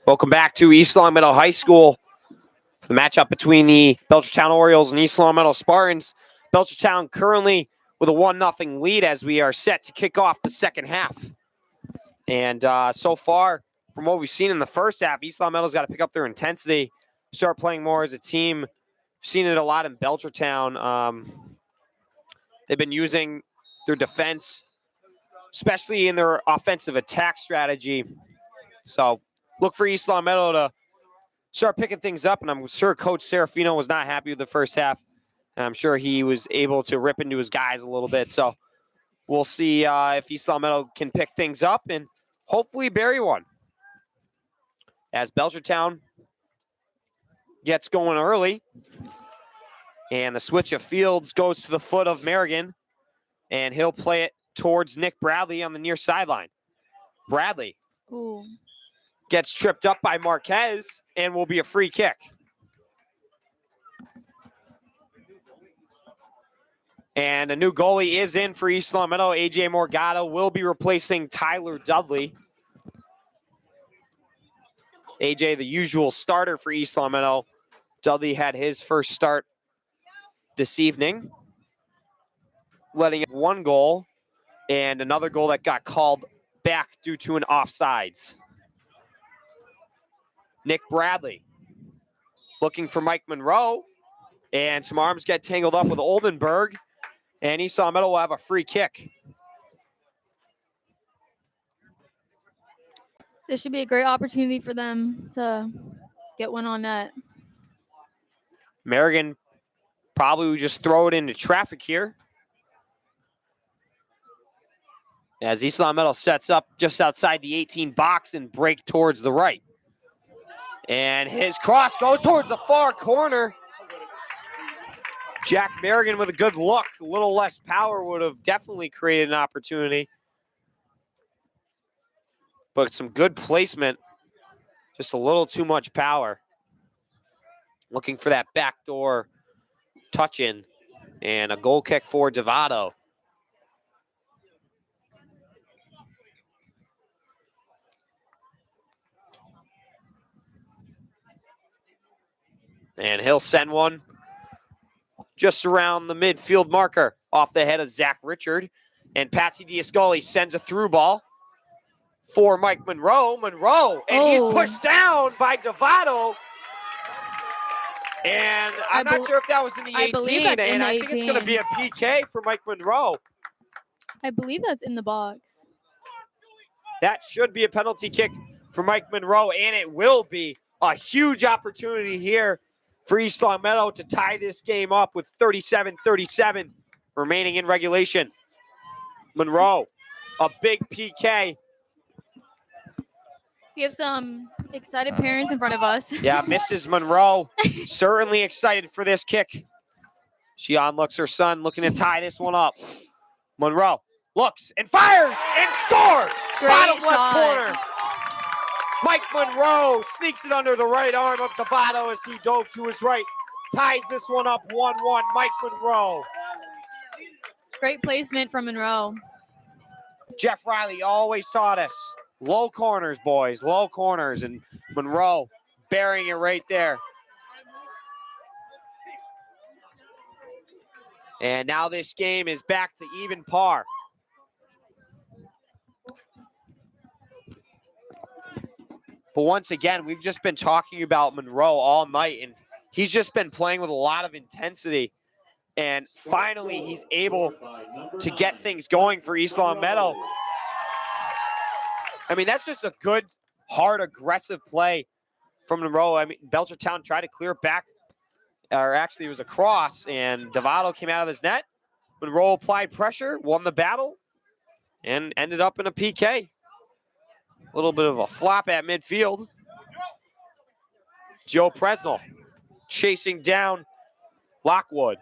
Welcome back to East Long Meadow High School for the matchup between the Belchertown Orioles and East Long Meadow Spartans. Belchertown currently with a 1-0 lead as we are set to kick off the second half. And so far, from what we've seen in the first half, East Long Meadow's got to pick up their intensity, start playing more as a team. We've seen it a lot in Belchertown. They've been using their defense, especially in their offensive attack strategy. So look for East Long Meadow to start picking things up, and I'm sure Coach Serafino was not happy with the first half, and I'm sure he was able to rip into his guys a little bit. So we'll see if East Long Meadow can pick things up and hopefully bury one. As Belchertown gets going early, and the switch of fields goes to the foot of Merrigan, and he'll play it towards Nick Bradley on the near sideline. Bradley gets tripped up by Marquez and will be a free kick. And a new goalie is in for East Long Meadow. AJ Morgado will be replacing Tyler Dudley. AJ, the usual starter for East Long Meadow. Dudley had his first start this evening, letting in one goal and another goal that got called back due to an offsides. Nick Bradley looking for Mike Monroe, and some arms get tangled up with Oldenburg, and East Long Meadow will have a free kick. This should be a great opportunity for them to get one on net. Merrigan probably would just throw it into traffic here, as East Long Meadow sets up just outside the 18 box and break towards the right. And his cross goes towards the far corner. Jack Merrigan with a good look. A little less power would have definitely created an opportunity. But some good placement. Just a little too much power. Looking for that backdoor touch in. And a goal kick for Devato. And he'll send one just around the midfield marker off the head of Zach Richard. And Patsy Diascoli sends a through ball for Mike Monroe. And he's pushed down by Devato. And I'm not sure if that was in the 18, and I think it's going to be a PK for Mike Monroe. I believe that's in the box. That should be a penalty kick for Mike Monroe, and it will be a huge opportunity here for East Long Meadow to tie this game up with 37-37 remaining in regulation. Monroe, a big PK. We have some excited parents in front of us. Yeah, Mrs. Monroe certainly excited for this kick. She onlooks her son, looking to tie this one up. Monroe looks and fires and scores. Bottom left corner. Mike Monroe sneaks it under the right arm of Devato as he dove to his right. Ties this one up 1-1. Mike Monroe. Great placement from Monroe. Jeff Riley always taught us, low corners, boys, low corners. And Monroe burying it right there. And now this game is back to even par. But once again, we've just been talking about Monroe all night, and he's just been playing with a lot of intensity. And finally, he's able to get things going for East Long Meadow. I mean, that's just a good, hard, aggressive play from Monroe. I mean, Belchertown tried to clear it back, or actually it was a cross, and Devato came out of his net. Monroe applied pressure, won the battle, and ended up in a PK. A little bit of a flop at midfield. Joe Presnell chasing down Lockwood.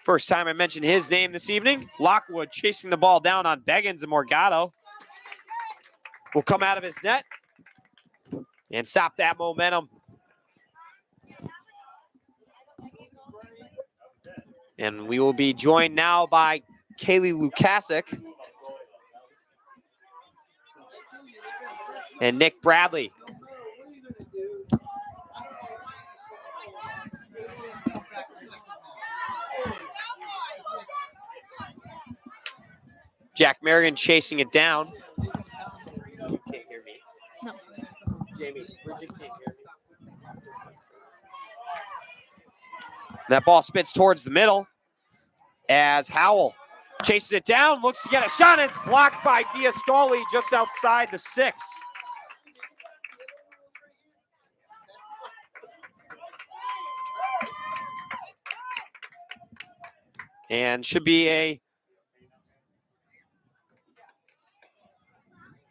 First time I mentioned his name this evening. Lockwood chasing the ball down on Beggins, and Morgado will come out of his net and stop that momentum. And we will be joined now by Kaylee Lukasic and Nick Bradley. Jack Marion chasing it down. You can't hear me. No. Jamie, Bridget can't hear me. That ball spits towards the middle as Howell chases it down, looks to get a shot, and it's blocked by Diascoli just outside the 6. And should be a,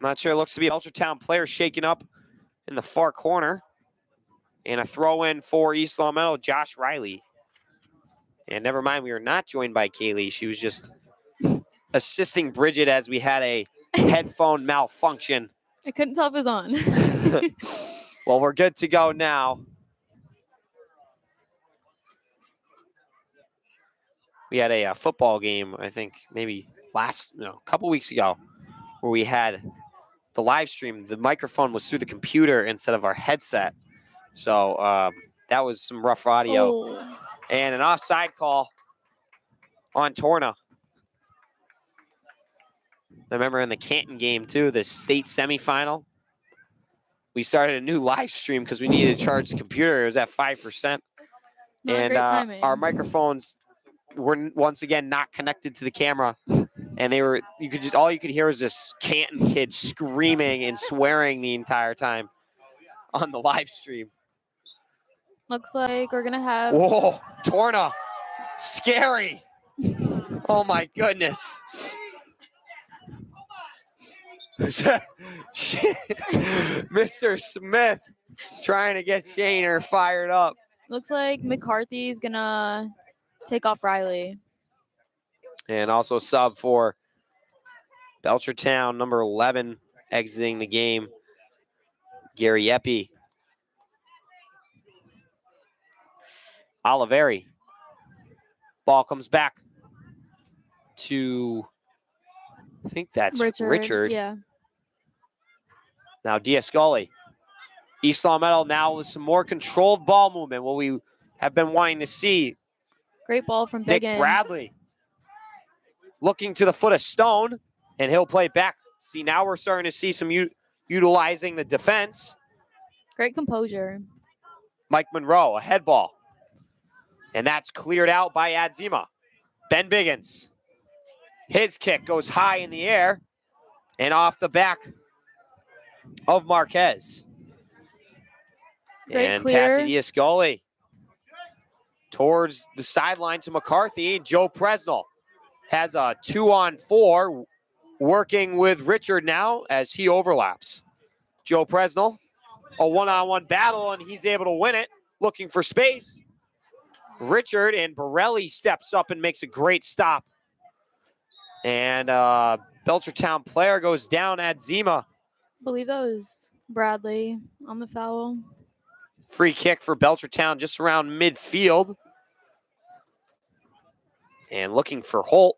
I'm not sure, it looks to be a Belchertown player shaking up in the far corner. And a throw in for East Long Meadow, Josh Riley. And never mind, we were not joined by Kaylee. She was just assisting Bridget as we had a headphone malfunction. I couldn't tell if it was on. Well, we're good to go now. We had a football game, I think, maybe a couple weeks ago, where we had the live stream. The microphone was through the computer instead of our headset. So that was some rough audio. Oh. And an offside call on Torna. I remember in the Canton game, too, the state semifinal, we started a new live stream because we needed to charge the computer. It was at 5%. Not And great timing. our microphones were once again not connected to the camera. And they were, all you could hear was this Canton kid screaming and swearing the entire time on the live stream. Looks like we're gonna have. Whoa, Torna, scary. Oh my goodness. Mr. Smith trying to get Shaner fired up. Looks like McCarthy's gonna take off Riley. And also sub for Belchertown, number 11, exiting the game, Gary Epi. Oliveri. Ball comes back to, I think that's Richard. Yeah. Now Diascoli. East Long Meadow now with some more controlled ball movement, what we have been wanting to see. Great ball from Nick Biggins. Bradley looking to the foot of Stone, and he'll play it back. See, now we're starting to see some utilizing the defense. Great composure. Mike Monroe, a head ball. And that's cleared out by Adzima. Ben Biggins. His kick goes high in the air and off the back of Marquez. Great and clear. Patsy Diascoli towards the sideline to McCarthy. Joe Presnell has a 2-on-4 working with Richard now as he overlaps. Joe Presnell, a 1-on-1 battle, and he's able to win it, looking for space. Richard and Borelli steps up and makes a great stop. And Belchertown player goes down at Zima. I believe that was Bradley on the foul. Free kick for Belchertown just around midfield. And looking for Holt.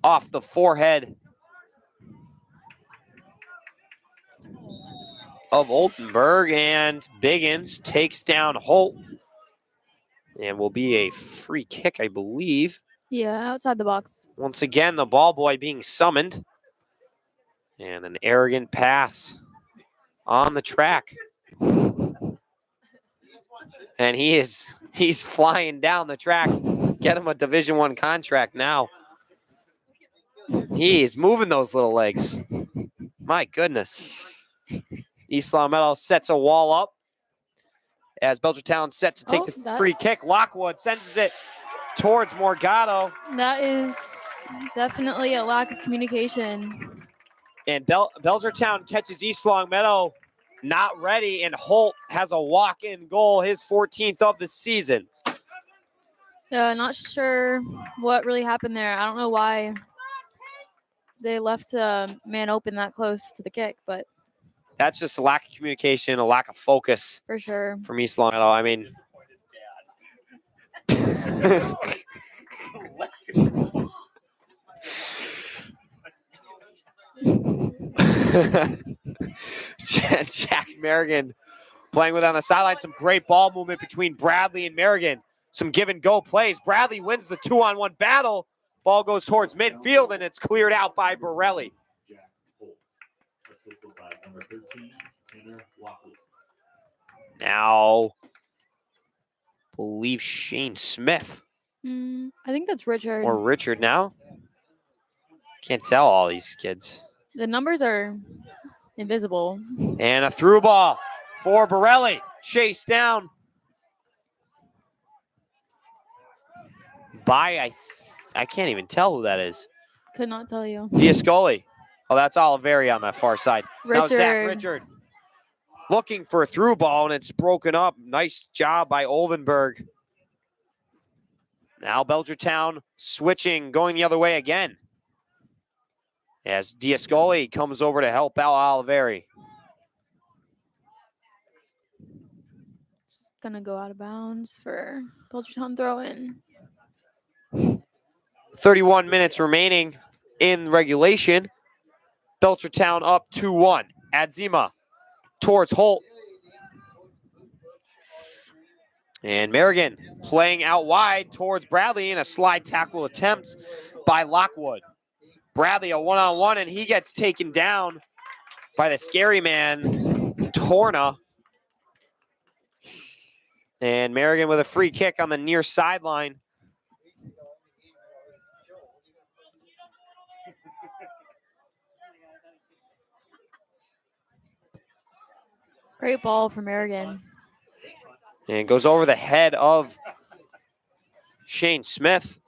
Off the forehead of Oldenburg. And Biggins takes down Holt. And will be a free kick, I believe. Yeah, outside the box. Once again, the ball boy being summoned. And an arrogant pass on the track. And he's flying down the track. Get him a Division I contract now. He is moving those little legs. My goodness. East Long Meadow sets a wall up as Belchertown set to take the free kick. Lockwood sends it towards Morgado. That is definitely a lack of communication. And Belchertown catches East Long Meadow not ready, and Holt has a walk-in goal, his 14th of the season. Yeah, not sure what really happened there. I don't know why they left a man open that close to the kick, but that's just a lack of communication, a lack of focus for sure. from East Long Meadow. I mean, Jack Merrigan playing with on the sideline. Some great ball movement between Bradley and Merrigan. Some give and go plays. Bradley wins the 2-on-1 battle. Ball goes towards midfield, and it's cleared out by Borelli. Now, believe Shane Smith. I think that's Richard. Or Richard now. Can't tell all these kids. The numbers are invisible. And a through ball for Borelli. Chased down by, I can't even tell who that is. Could not tell you. Diascoli. Oh, that's Oliveri on that far side. Now Zach Richard. Richard looking for a through ball, and it's broken up. Nice job by Oldenburg. Now Belchertown switching, going the other way again. As Diascoli comes over to help out Oliveri. It's going to go out of bounds for Belchertown throw-in. 31 minutes remaining in regulation. Belchertown up 2-1. Adzima towards Holt. And Merrigan playing out wide towards Bradley in a slide tackle attempt by Lockwood. Bradley a one-on-one, and he gets taken down by the scary man, Torna. And Merrigan with a free kick on the near sideline. Great ball from Merrigan. And goes over the head of Shane Smith.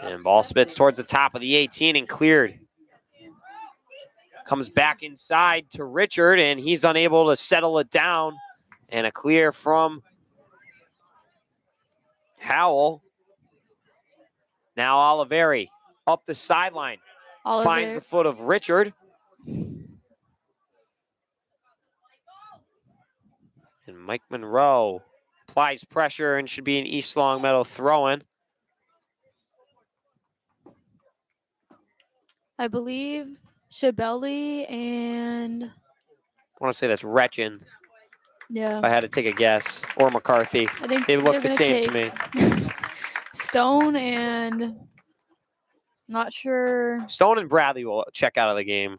And ball spits towards the top of the 18 and cleared. Comes back inside to Richard, and he's unable to settle it down. And a clear from Howell. Now Oliveri up the sideline. Finds the foot of Richard. And Mike Monroe applies pressure and should be an East Longmeadow throw-in. I believe Shabelli and... I want to say that's Retchin, Yeah. if I had to take a guess, or McCarthy. I think They look they're the gonna same to me. Stone and... Not sure. Stone and Bradley will check out of the game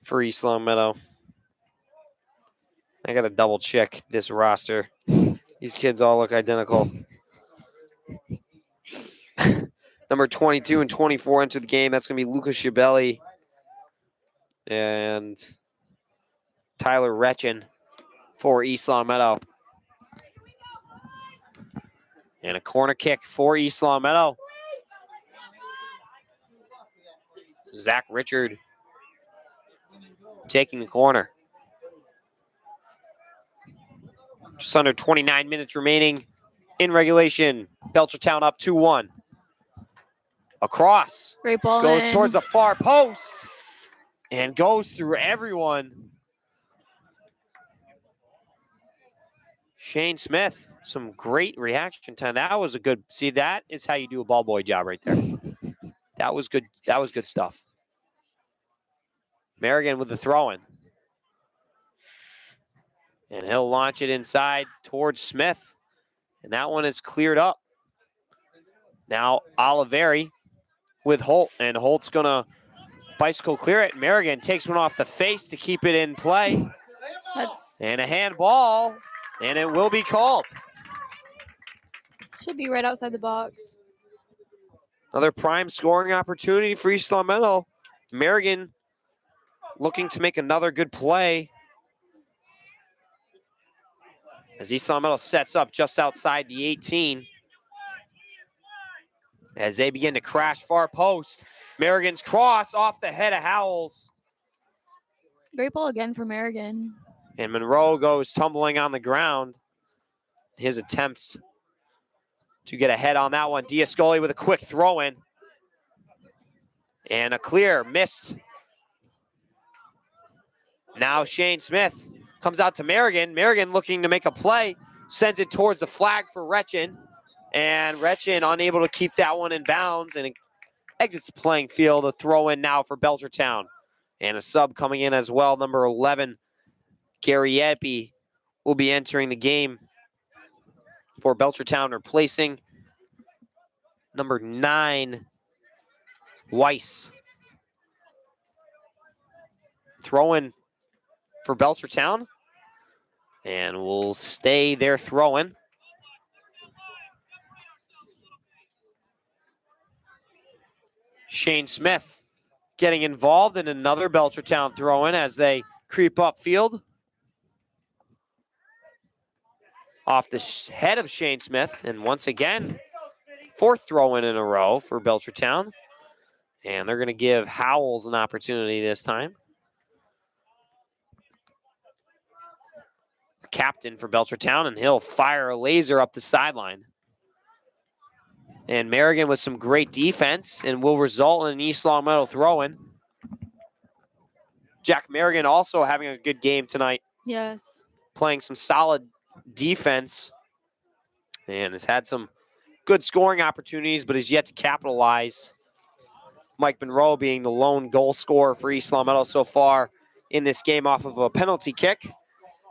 for East Longmeadow. I got to double check this roster. These kids all look identical. Number 22 and 24 enter the game. That's going to be Lucas Shabelli and Tyler Retchin for East Longmeadow. And a corner kick for East Longmeadow. Zach Richard taking the corner. Just under 29 minutes remaining in regulation. Belchertown up 2-1. Across. Great ball Goes in. towards the far post. And goes through everyone. Shane Smith, some great reaction time. That was a good, see, that is how you do a ball boy job right there. That was good. That was good stuff. Merrigan with the throw-in. And he'll launch it inside towards Smith. And that one is cleared up. Now Oliveri with Holt. And Holt's going to bicycle clear it. Merrigan takes one off the face to keep it in play. And a handball. And it will be called. Should be right outside the box. Another prime scoring opportunity for East Longmeadow. Merrigan looking to make another good play. As East Longmeadow sets up just outside the 18. As they begin to crash far post. Merrigan's cross off the head of Howells. Great ball again for Merrigan. And Monroe goes tumbling on the ground. His attempts to get ahead on that one. Diascoli with a quick throw in. And a clear, missed. Now Shane Smith comes out to Merrigan. Merrigan looking to make a play. sends it towards the flag for Retchin. And Retchin unable to keep that one in bounds, and it exits the playing field. A throw in now for Belchertown. And a sub coming in as well, number 11, Gary Epi, will be entering the game for Belchertown, replacing number 9, Weiss. Throwing for Belchertown, and will stay there throwing. Shane Smith getting involved in another Belchertown throw-in as they creep upfield. Off the head of Shane Smith, and once again, 4th throw-in in a row for Belchertown. And they're going to give Howells an opportunity this time. Captain for Belchertown, and he'll fire a laser up the sideline. And Merrigan with some great defense and will result in an East Longmeadow throw-in. Jack Merrigan also having a good game tonight. Yes. Playing some solid defense and has had some good scoring opportunities, but has yet to capitalize. Mike Monroe being the lone goal scorer for East Longmeadow so far in this game off of a penalty kick.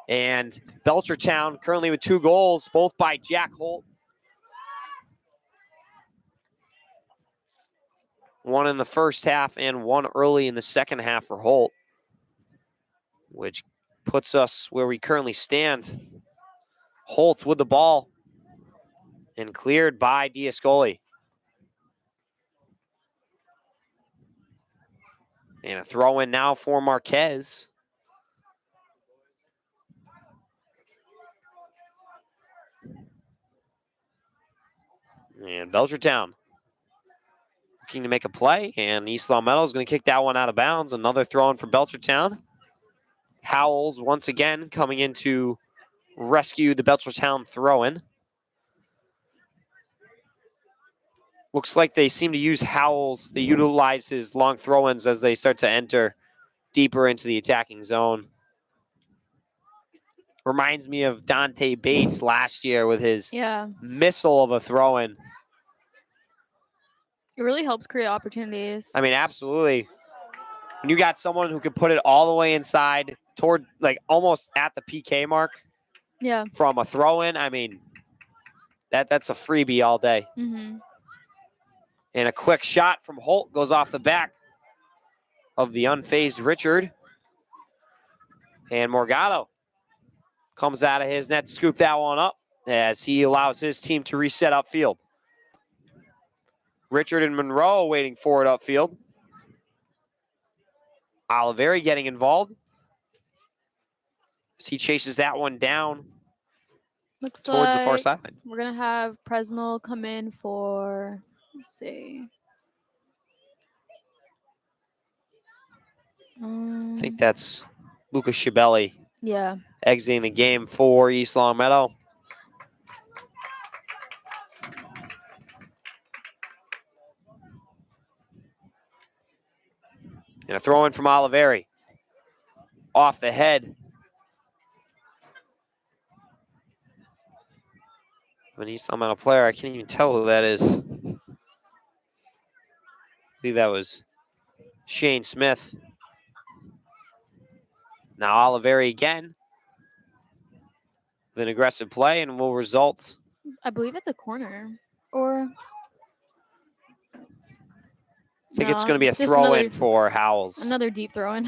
And Belchertown currently with 2 goals, both by Jack Holt. One in the first half and one early in the second half for Holt, which puts us where we currently stand. Holt with the ball and cleared by Diascoli. And a throw in now for Marquez. And Belchertown looking to make a play, and East Longmeadow is going to kick that one out of bounds. Another throw in for Belchertown. Howells once again coming in to rescue the Belchertown throw-in. Looks like they seem to use Howells. They utilize his long throw-ins as they start to enter deeper into the attacking zone. Reminds me of Dante Bates last year with his missile of a throw-in. It really helps create opportunities. I mean, absolutely. When you got someone who could put it all the way inside toward, like, almost at the PK mark from a throw-in, I mean, that's a freebie all day. Mm-hmm. And a quick shot from Holt goes off the back of the unfazed Richard. And Morgado comes out of his net to scoop that one up as he allows his team to reset upfield. Richard and Monroe waiting for it upfield. Oliveri getting involved as he chases that one down Looks towards like the far side. We're going to have Presnell come in for, let's see. I think that's Lucas Schiavelli Yeah. exiting the game for East Longmeadow. And a throw in from Oliveri. Off the head. An East Longmeadow player, I can't even tell who that is. I believe that was Shane Smith. Now Oliveri again with an aggressive play and will result. I believe it's a corner. Or I think it's going to be a throw-in for Howells. Another deep throw-in.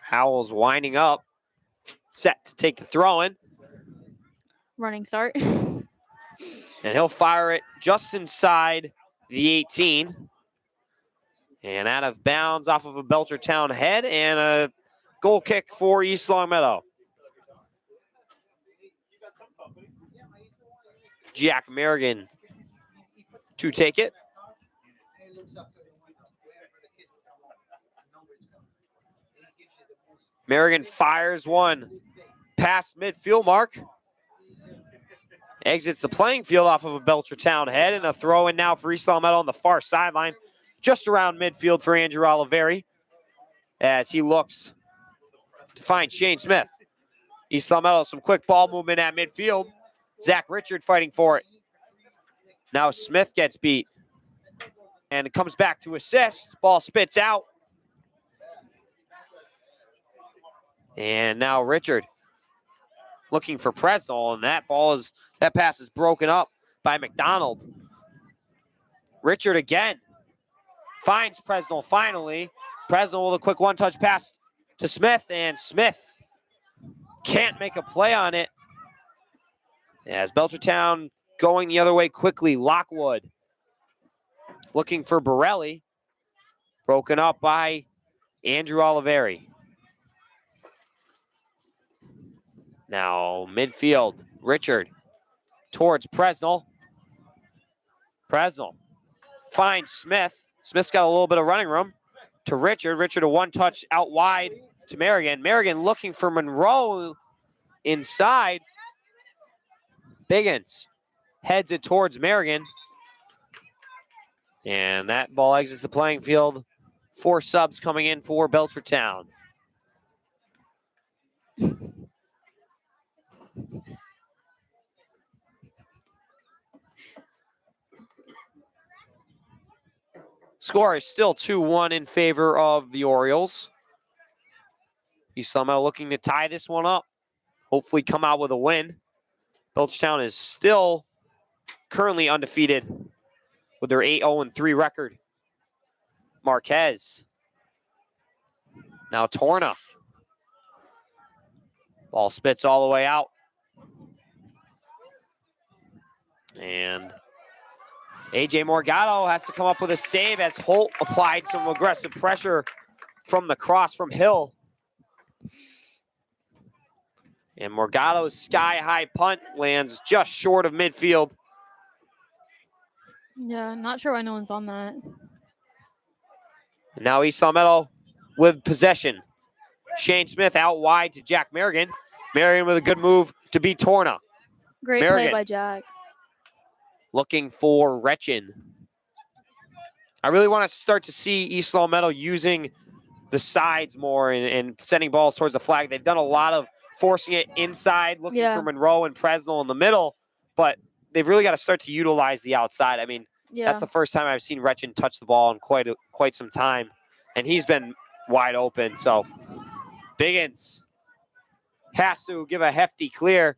Howells winding up, set to take the throw-in. Running start. And he'll fire it just inside the 18. And out of bounds off of a Belchertown head, and a goal kick for East Longmeadow. Jack Merrigan to take it. Merrigan fires one past midfield mark. Exits the playing field off of a Belchertown head, and a throw in now for East Longmeadow on the far sideline. just around midfield for Andrew Oliveri as he looks to find Shane Smith. East Long Meadow, some quick ball movement at midfield. Zach Richard fighting for it. Now Smith gets beat. And it comes back to assist. Ball spits out. And now Richard looking for Presnell, and that pass is broken up by McDonald. Richard again finds Presnell finally. Presnell with a quick one-touch pass to Smith, and Smith can't make a play on it. As Belchertown going the other way quickly, Lockwood looking for Borelli. Broken up by Andrew Oliveri. Now midfield, Richard towards Presnell. Presnell finds Smith. Smith's got a little bit of running room to Richard. Richard a one-touch out wide to Merrigan. Merrigan looking for Monroe inside. Biggins heads it towards Merrigan. And that ball exits the playing field. 4 subs coming in for Belchertown. Score is still 2-1 in favor of the Orioles. He's somehow looking to tie this one up. Hopefully come out with a win. Belchertown is still currently undefeated with their 8-0-3 record. Marquez. Now Torna. Ball spits all the way out. And AJ Morgado has to come up with a save as Holt applied some aggressive pressure from the cross from Hill. And Morgado's sky-high punt lands just short of midfield. Yeah, not sure why no one's on that. And now East Long Meadow with possession. Shane Smith out wide to Jack Merrigan. Merrigan with a good move to beat Torna. Great Merrigan play by Jack. looking for Retchin. I really want to start to see East Long Meadow using the sides more and sending balls towards the flag. They've done a lot of forcing it inside, looking for Monroe and Presnell in the middle, but they've really got to start to utilize the outside. I mean, that's the first time I've seen Retchin touch the ball in quite some time, and he's been wide open. So Biggins has to give a hefty clear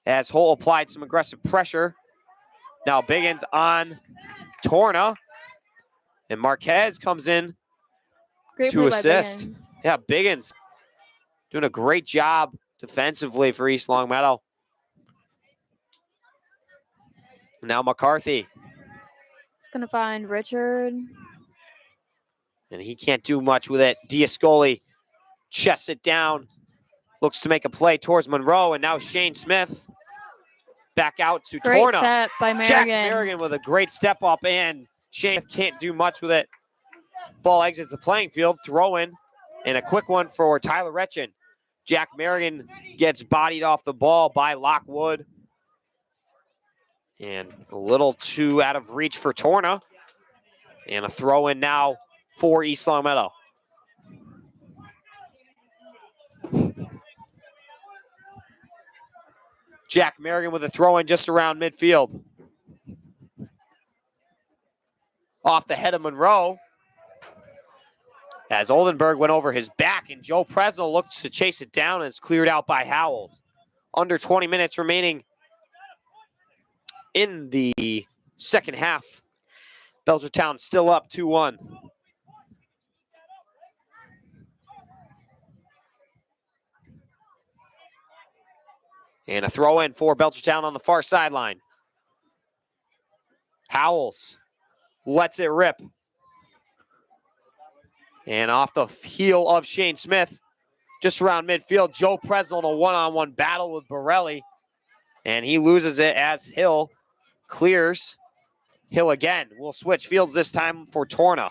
as Holt applied some aggressive pressure. Now Biggins on Torna, and Marquez comes in to assist. Yeah, Biggins doing a great job defensively for East Long Meadow. Now McCarthy. He's going to find Richard. And he can't do much with it. Diascoli chests it down. Looks to make a play towards Monroe. And now Shane Smith back out to Great Torna. step by Merrigan. Jack Merrigan with a great step up, and Shane Smith can't do much with it. Ball exits the playing field. Throw in. And a quick one for Tyler Retchin. Jack Merrigan gets bodied off the ball by Lockwood. And a little too out of reach for Torna. And a throw in now for East Long Meadow. Jack Merrigan with a throw in just around midfield. Off the head of Monroe. As Oldenburg went over his back, and Joe Presnell looks to chase it down and is cleared out by Howells. Under 20 minutes remaining in the second half. Belchertown still up 2-1. And a throw in for Belchertown on the far sideline. Howells lets it rip. And off the heel of Shane Smith, just around midfield, Joe Presnell in a one-on-one battle with Borelli. And he loses it as Hill clears. Hill again will switch fields this time for Torna.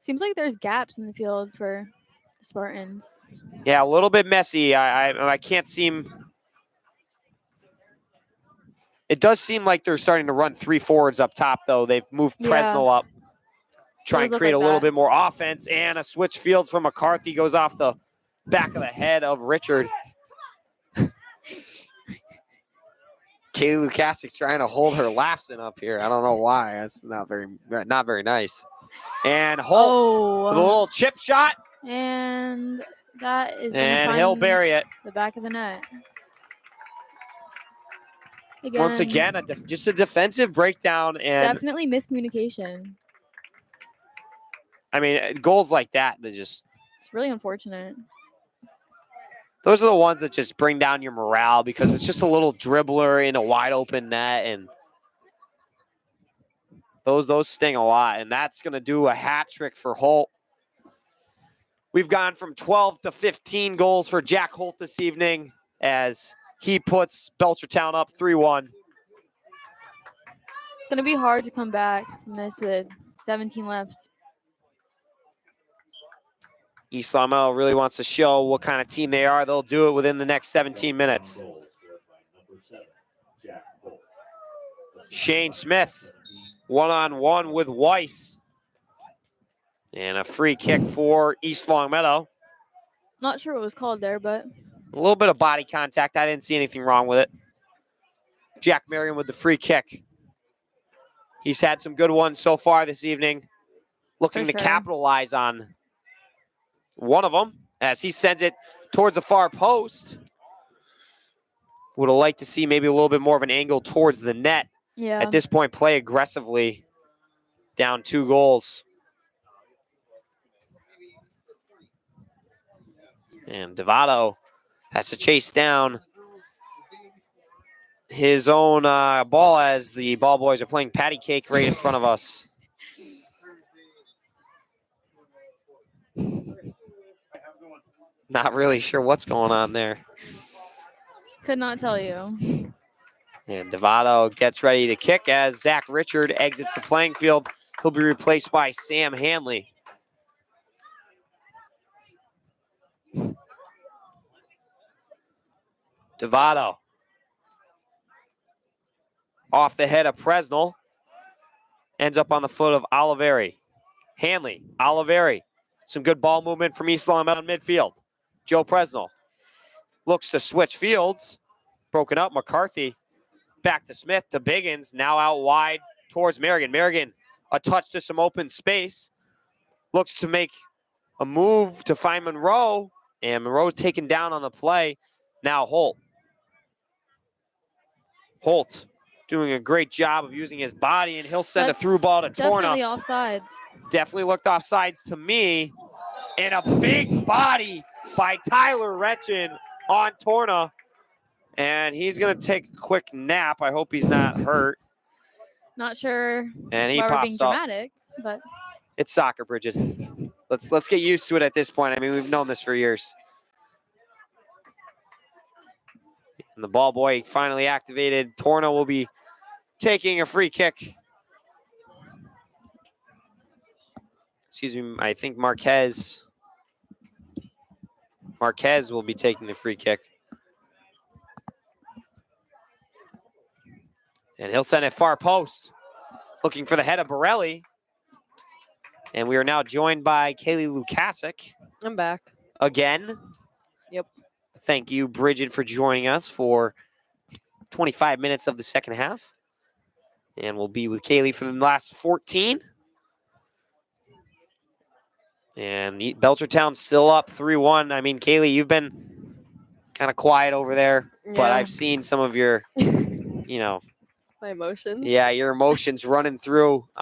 Seems like there's gaps in the field for the Spartans. Yeah, a little bit messy. I can't seem... It does seem like they're starting to run 3 forwards up top, though. They've moved Presnell up. try and Those look create like a little that. bit more offense. And a switch fields from McCarthy goes off the back of the head of Richard. Kaylee Lukasik trying to hold her laughs in up here. I don't know why. That's not very nice. And Holt with a little chip shot. And that is going to And find he'll bury it. the back of the net. Once again, just a defensive breakdown. It's And definitely miscommunication. I mean, goals like that, it's really unfortunate. those are the ones that just bring down your morale because it's just a little dribbler in a wide open net, and those sting a lot. And that's going to do a hat trick for Holt. We've gone from 12 to 15 goals for Jack Holt this evening as he puts Belchertown up 3-1. It's going to be hard to come back from this with 17 left. East Long Meadow really wants to show what kind of team they are. They'll do it within the next 17 minutes. Shane Smith, one-on-one with Weiss. And a free kick for East Long Meadow. Not sure what was called there, but A little bit of body contact. I didn't see anything wrong with it. Jack Marion with the free kick. He's had some good ones so far this evening. Looking to capitalize on one of them as he sends it towards the far post. Would have liked to see maybe a little bit more of an angle towards the net. yeah. At this point, play aggressively. Down 2 goals. And Devato has to chase down his own ball as the ball boys are playing patty cake right in front of us. Not really sure what's going on there. Could not tell you. And Devato gets ready to kick as Zach Richard exits the playing field. He'll be replaced by Sam Hanley. Devato. Off the head of Presnell. Ends up on the foot of Oliveri. Hanley, Oliveri. Some good ball movement from East Long Meadow midfield. Joe Presnell looks to switch fields. Broken up, McCarthy. Back to Smith, to Biggins. Now out wide towards Merrigan. Merrigan, a touch to some open space. Looks to make a move to find Monroe. And Monroe taken down on the play. Now Holt. Holt doing a great job of using his body, and he'll send a through ball to Torna. Definitely offsides. Definitely looked offsides to me. And a big body by Tyler Retchin on Torna. And he's going to take a quick nap. I hope he's not hurt. Not sure And he why we're being pops up. dramatic, but It's soccer, Bridget. Let's get used to it at this point. I mean, we've known this for years. And the ball boy finally activated. Torna will be taking a free kick. Excuse me, I think Marquez will be taking the free kick. And he'll send it far post. Looking for the head of Borelli. And we are now joined by Kaylee Lukasik. I'm back. Again. Yep. Thank you, Bridget, for joining us for 25 minutes of the second half. And we'll be with Kaylee for the last 14. And Belchertown still up 3-1. I mean, Kaylee, you've been kind of quiet over there, but I've seen some of your, My emotions. Yeah, your emotions running through. What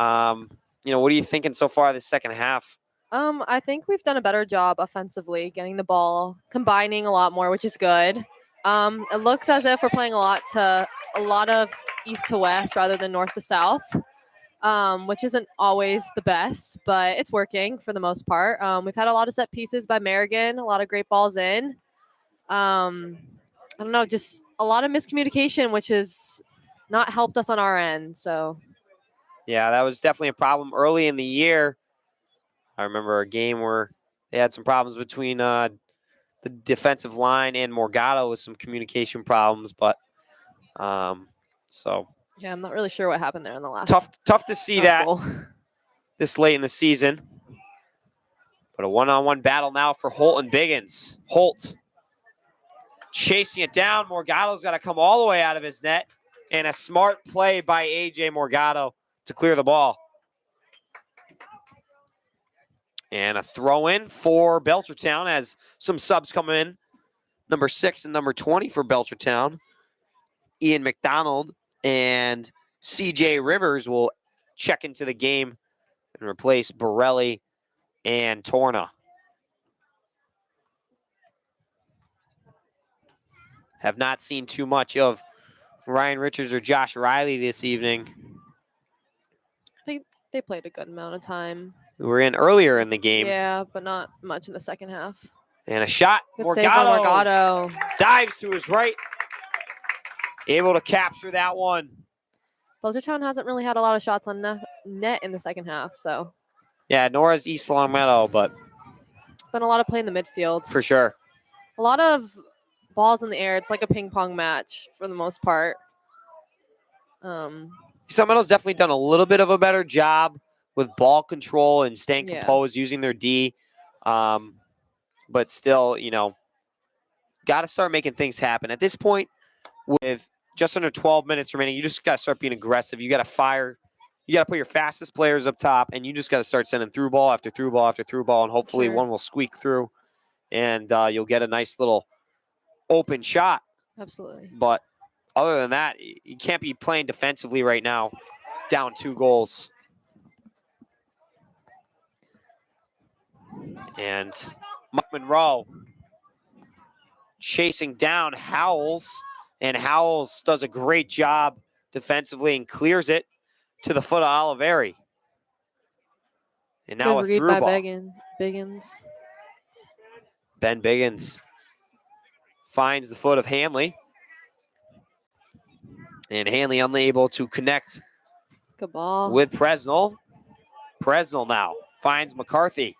are you thinking so far this second half? I think we've done a better job offensively, getting the ball, combining a lot more, which is good. It looks as if we're playing a lot of east to west rather than north to south, which isn't always the best, but it's working for the most part. We've had a lot of set pieces by Merrigan, a lot of great balls in. I don't know, just a lot of miscommunication, which has not helped us on our end. So, yeah, that was definitely a problem early in the year. I remember a game where they had some problems between the defensive line and Morgado with some communication problems, but yeah, I'm not really sure what happened there in the last. Tough to see that. goal. this late in the season. But a one-on-one battle now for Holt and Biggins. Holt chasing it down. Morgado's got to come all the way out of his net. And a smart play by A.J. Morgado to clear the ball. And a throw in for Belchertown as some subs come in. Number 6 and number 20 for Belchertown. Ian McDonald and C.J. Rivers will check into the game and replace Borelli and Torna. Have not seen too much of Ryan Richards or Josh Riley this evening. I think they played a good amount of time. We were in earlier in the game. Yeah, but not much in the second half. And a shot. Good save by Morgado. Dives to his right. Able to capture that one. Belchertown hasn't really had a lot of shots on net in the second half, so. Yeah, nor has East Longmeadow, but. It's been a lot of play in the midfield. For sure. A lot of balls in the air. It's like a ping pong match for the most part. East Longmeadow's definitely done a little bit of a better job with ball control and staying composed, using their D. But still, you know, got to start making things happen. At this point, with just under 12 minutes remaining, you just got to start being aggressive. You got to fire. You got to put your fastest players up top, and you just got to start sending through ball after through ball after through ball, and hopefully one will squeak through, and you'll get a nice little open shot. Absolutely. But other than that, you can't be playing defensively right now, down 2 goals. And Mike Monroe chasing down Howells, and Howells does a great job defensively and clears it to the foot of Oliveri. And now good a read through by ball. Biggins. Ben Biggins finds the foot of Hanley. And Hanley unable to connect Good ball. with Presnell. Presnell now finds McCarthy.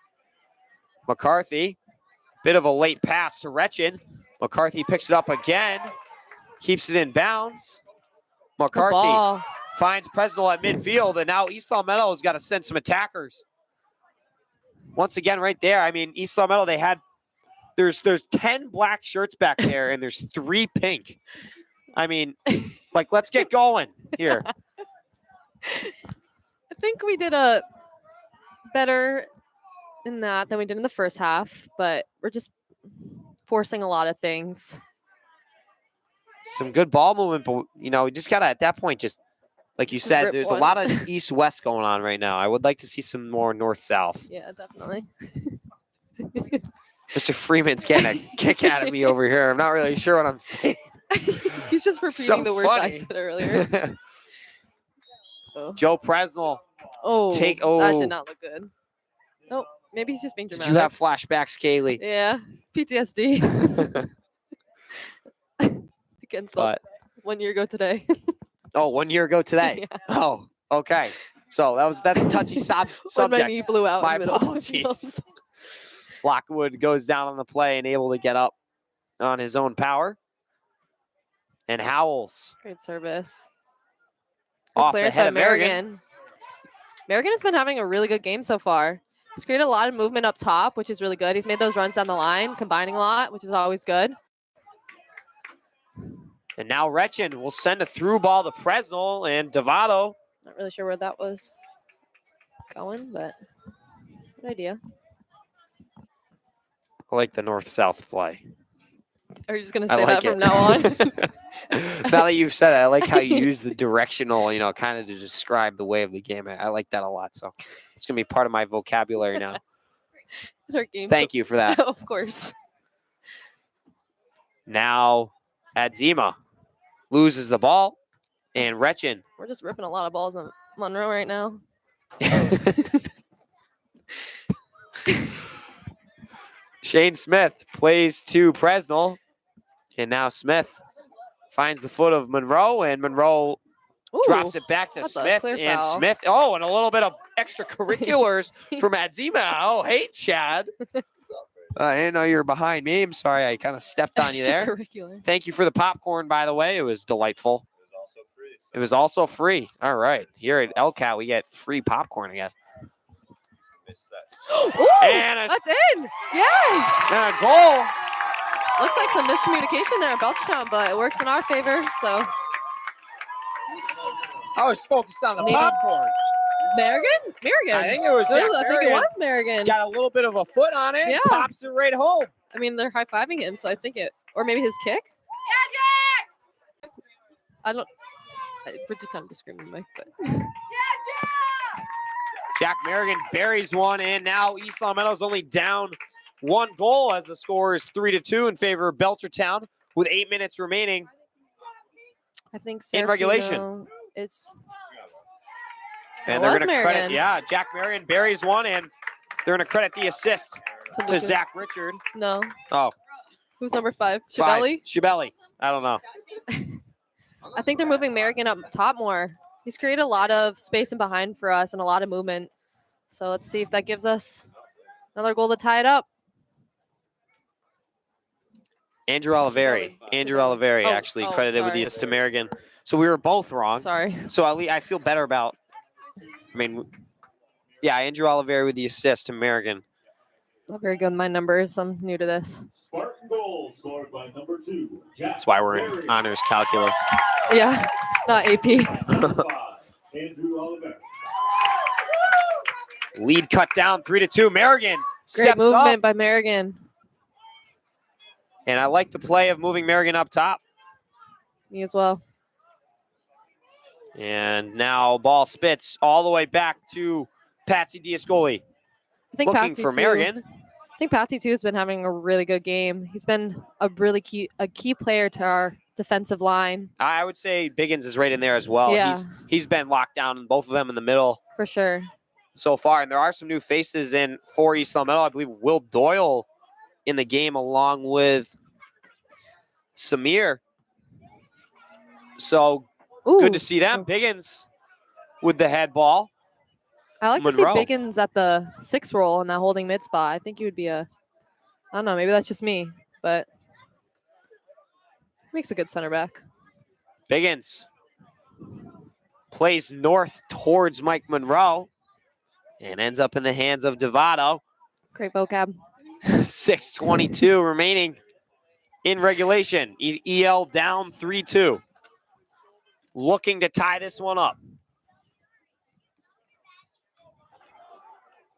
McCarthy, bit of a late pass to Retchin. McCarthy picks it up again, keeps it in bounds. McCarthy finds Presnell at midfield, and now East Longmeadow has got to send some attackers. Once again, right there, I mean, East Longmeadow, they had, there's 10 black shirts back there, and there's 3 pink. I mean, like, let's get going here. I think we did a better in that than we did in the first half, but we're just forcing a lot of things. Some good ball movement, but, you know, we just got to, at that point, just, like you said, there's a lot of east-west going on right now. I would like to see some more north-south. Yeah, definitely. Mr. Freeman's getting a kick out of me over here. I'm not really sure what I'm saying. He's just repeating the words I said earlier. Joe Presnell. That did not look good. Nope. Maybe he's just being dramatic. Did you have flashbacks, Kaylee? Yeah. PTSD. Against but 1 year ago today. 1 year ago today. Yeah. Oh, okay. So that's a touchy subject. When my knee blew out. My in the middle of the apologies. field. Lockwood goes down on the play and able to get up on his own power. And Howells. Great service. Off Clears ahead by of Merrigan. Merrigan has been having a really good game so far. He's created a lot of movement up top, which is really good. He's made those runs down the line, combining a lot, which is always good. And now Retchin will send a through ball to Presnell and Devato. Not really sure where that was going, but good idea. I like the north-south play. Are you just going to say that from now on? Now that you've said it, I like how you use the directional, you know, kind of to describe the way of the game. I like that a lot. So it's going to be part of my vocabulary now. Thank you for that. Of course. Now Adzima loses the ball, and Retchin. We're just ripping a lot of balls on Monroe right now. Shane Smith plays to Presnell, and now Smith finds the foot of Monroe, and Monroe drops it back to Smith, and foul. Smith. Oh, and a little bit of extracurriculars from Adzima. Oh, hey, Chad. I didn't know you were behind me. I'm sorry, I kind of stepped on you there. Thank you for the popcorn, by the way. It was delightful. It was also free. It was also free. All right. Here at LCAT, we get free popcorn, I guess. Ooh, And a, that's in. Yes. and a goal. Looks like some miscommunication there at Belchertown, but it works in our favor. So I was focused on the Maybe- popcorn. Merrigan? I think it was Ooh, Jack I think it Merrigan. was Merrigan. Got a little bit of a foot on it. Yeah. Pops it right home. I mean, they're high-fiving him, so I think it, or maybe his kick. I don't. We're just kind of disagreeing, Mike, but Jack Merrigan buries one, and now East Long Meadow's only down 1 goal as the score is 3-2 in favor of Belchertown with 8 minutes remaining. I think In regulation. Serafino, it's And It they're was going to credit, Merrigan. yeah, Jack Merrigan buries one, and they're going to credit the assist to Luca. Zach Richard. No. Oh, Who's number 5? five. Chabelli? Chabelli. I don't know. I think they're moving Merrigan up top more. He's created a lot of space in behind for us and a lot of movement. So let's see if that gives us another goal to tie it up. Andrew Oliveri. Andrew Oliveri Oh, actually oh, credited with the sorry. assist to Merrigan. So we were both wrong. Sorry. So at least I feel better about. I mean, yeah, Andrew Oliveri with the assist to Merrigan. Not very good with my numbers. I'm new to this. Spartan goal scored by number 2. That's why we're in honors calculus. Yeah, not AP. Andrew Oliver. Lead cut down 3-2. Merrigan Great steps movement up, by Merrigan. and I like the play of moving Merrigan up top. Me as well. And now ball spits all the way back to Patsy Diascoli. I think Looking Patsy for too. Merrigan. I think Patsy too has been having a really good game. He's been a really key player to our defensive line I would say Biggins is right in there as well. Yeah. He's been locked down, both of them in the middle for sure. so far. And there are some new faces in for East Long Meadow. I believe Will Doyle in the game along with Samir. So Ooh, good to see them. Oh. Biggins with the head ball. I like Monroe. to see Biggins at the 6 role in that holding mid spot. I think he would be I don't know, maybe that's just me, but he makes a good center back. Biggins plays north towards Mike Monroe and ends up in the hands of Devato. Great vocab. 6:22 remaining in regulation. EL down 3-2. Looking to tie this one up.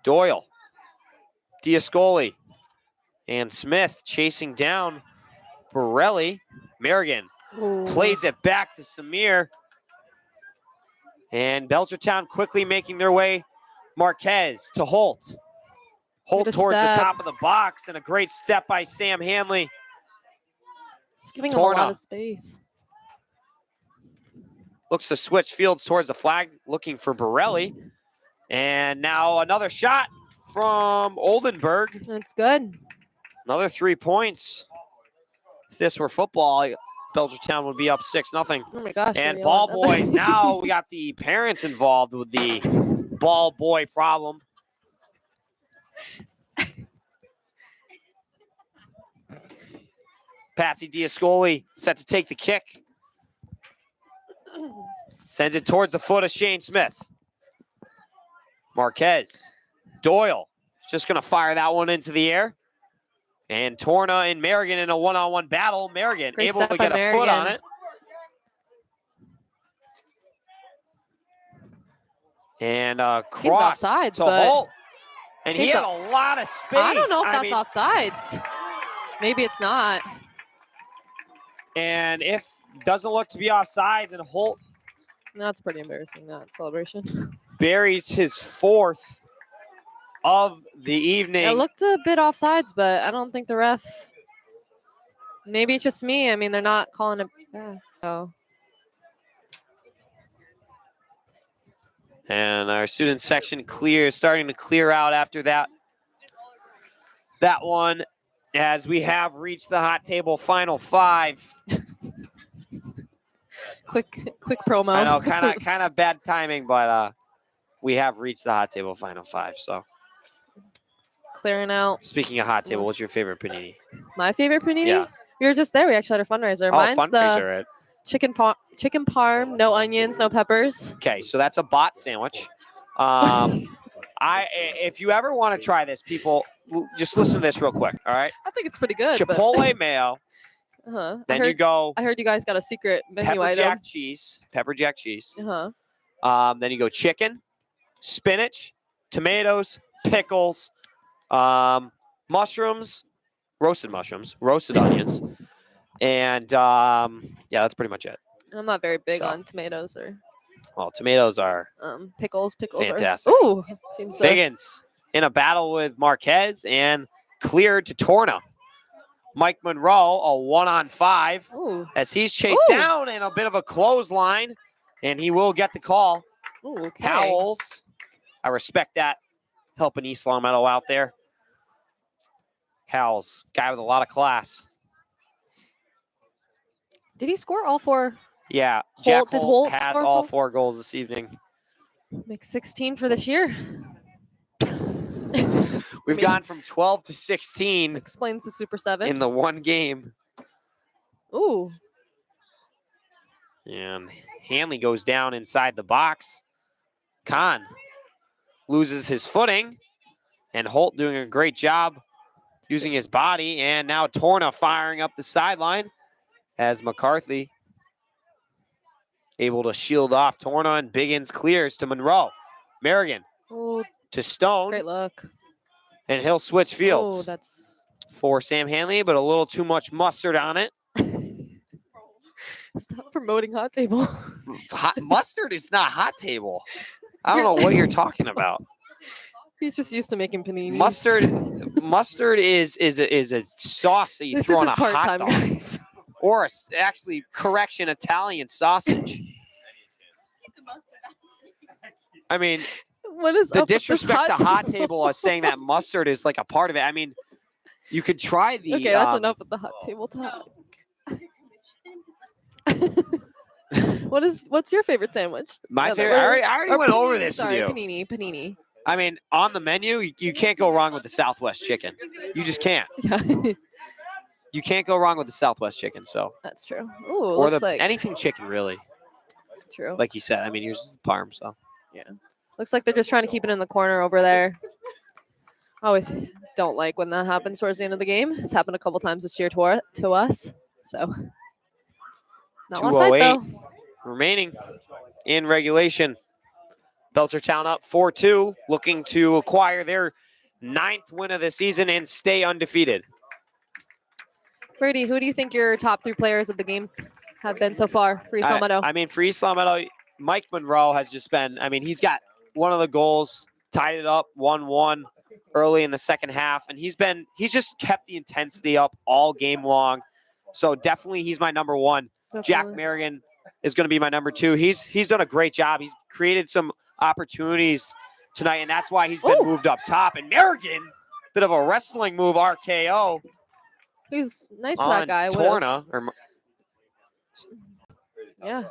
Doyle, Diascoli, and Smith chasing down Borelli. Merrigan Ooh. plays it back to Samir. And Belchertown quickly making their way. Marquez to Holt. Holt Good towards the step. top of the box, and a great step by Sam Hanley. It's giving him a lot Torna. of space. Looks to switch fields towards the flag, looking for Borelli. And now another shot from Oldenburg. And it's good. Another 3 points. If this were football, Belchertown would be up 6-0. Oh my gosh. And I ball realized that. boys, now we got the parents involved with the ball boy problem. Patsy Diascoli set to take the kick. Sends it towards the foot of Shane Smith. Marquez. Doyle just going to fire that one into the air. And Torna and Merrigan in a one-on-one battle. Merrigan Great able step to by get a foot on Merrigan. it. And Seems cross offsides, to but- Holt. And he Seems had a lot of space. I don't know if that's mean, offsides. Maybe it's not. And if doesn't look to be offsides, and Holt That's pretty embarrassing, that celebration. buries his 4th of the evening. It looked a bit offsides, but I don't think the ref. Maybe it's just me. I mean, they're not calling it back, so. And our student section starting to clear out after that one, as we have reached the hot table final 5. Quick promo. I know, kind of bad timing, but we have reached the hot table final 5. So Clearing out. speaking of hot table, what's your favorite panini? My favorite panini? Yeah. We were just there. We actually had our fundraiser. Oh, Mine's the fundraiser, right? chicken parm, no onions, no peppers. Okay, so that's a bot sandwich. I If you ever want to try this, people, just listen to this real quick. All right. I think it's pretty good. Chipotle mayo. Uh-huh. Then you go I heard you guys got a secret menu pepper item. jack cheese. Pepper jack cheese. Uh-huh. Then you go chicken, spinach, tomatoes, pickles, mushrooms, roasted onions, and yeah, that's pretty much it. I'm not very big So. on tomatoes or Well, tomatoes are pickles. Pickles fantastic. are. Ooh, seems Biggins in a battle with Marquez and cleared to Torna. Mike Monroe, a 1-on-5 Ooh. as he's chased down in a bit of a clothesline, and he will get the call. Ooh, okay. Howells, I respect that, helping East Longmeadow out there. Howells, guy with a lot of class. Did he score all 4? Yeah, Holt- Jack did Holt Holt has score all 4? 4 goals this evening. Makes 16 for this year. We've gone from 12 to 16 Explains the Super 7. in the one game. Ooh. And Hanley goes down inside the box. Kahn loses his footing. And Holt doing a great job using his body. And now Torna firing up the sideline as McCarthy able to shield off Torna, and Biggins clears to Monroe. Merrigan Ooh, to Stone. great look. And he'll switch Oh, fields that's for Sam Hanley, but a little too much mustard on it. stop promoting Hot Table. Mustard is not hot table. I don't know what you're talking about. He's just used to making paninis. Mustard is a sauce that you This throw is on his a hot part-time, dog, guys. or actually correction, Italian sausage. I mean, What is the up with this disrespect to hot table? table as saying that mustard is like a part of it. I mean, you could try the. Okay, that's enough with the hot table talk. What's your favorite sandwich? My No, favorite. I already or went over panini, this sorry, with you. panini. I mean, on the menu, you can't go wrong with the Southwest chicken. You just can't. Yeah, You can't go wrong with the Southwest chicken. So, that's true. Ooh, or looks like anything chicken really, true. like you said. I mean, yours is the parm. So, Looks like they're just trying to keep it in the corner over there. I always don't like when that happens towards the end of the game. It's happened a couple times this year to us. So, not last night 2:08 though. remaining in regulation. Belchertown up 4-2, looking to acquire their 9th win of the season and stay undefeated. Brady, who do you think your top 3 players of the games have been so far for East Longmeadow? I mean, for East Longmeadow, Mike Monroe has just been, I mean, he's got one of the goals, tied it up 1-1 early in the second half, and he's just kept the intensity up all game long. So definitely he's my number 1. Jack Definitely. Merrigan is going to be my number 2. He's done a great job. He's created some opportunities tonight, and that's why he's been Ooh. moved up top. And Merrigan, bit of a wrestling move, RKO Who's nice to on that guy. would've- Torna. Yeah.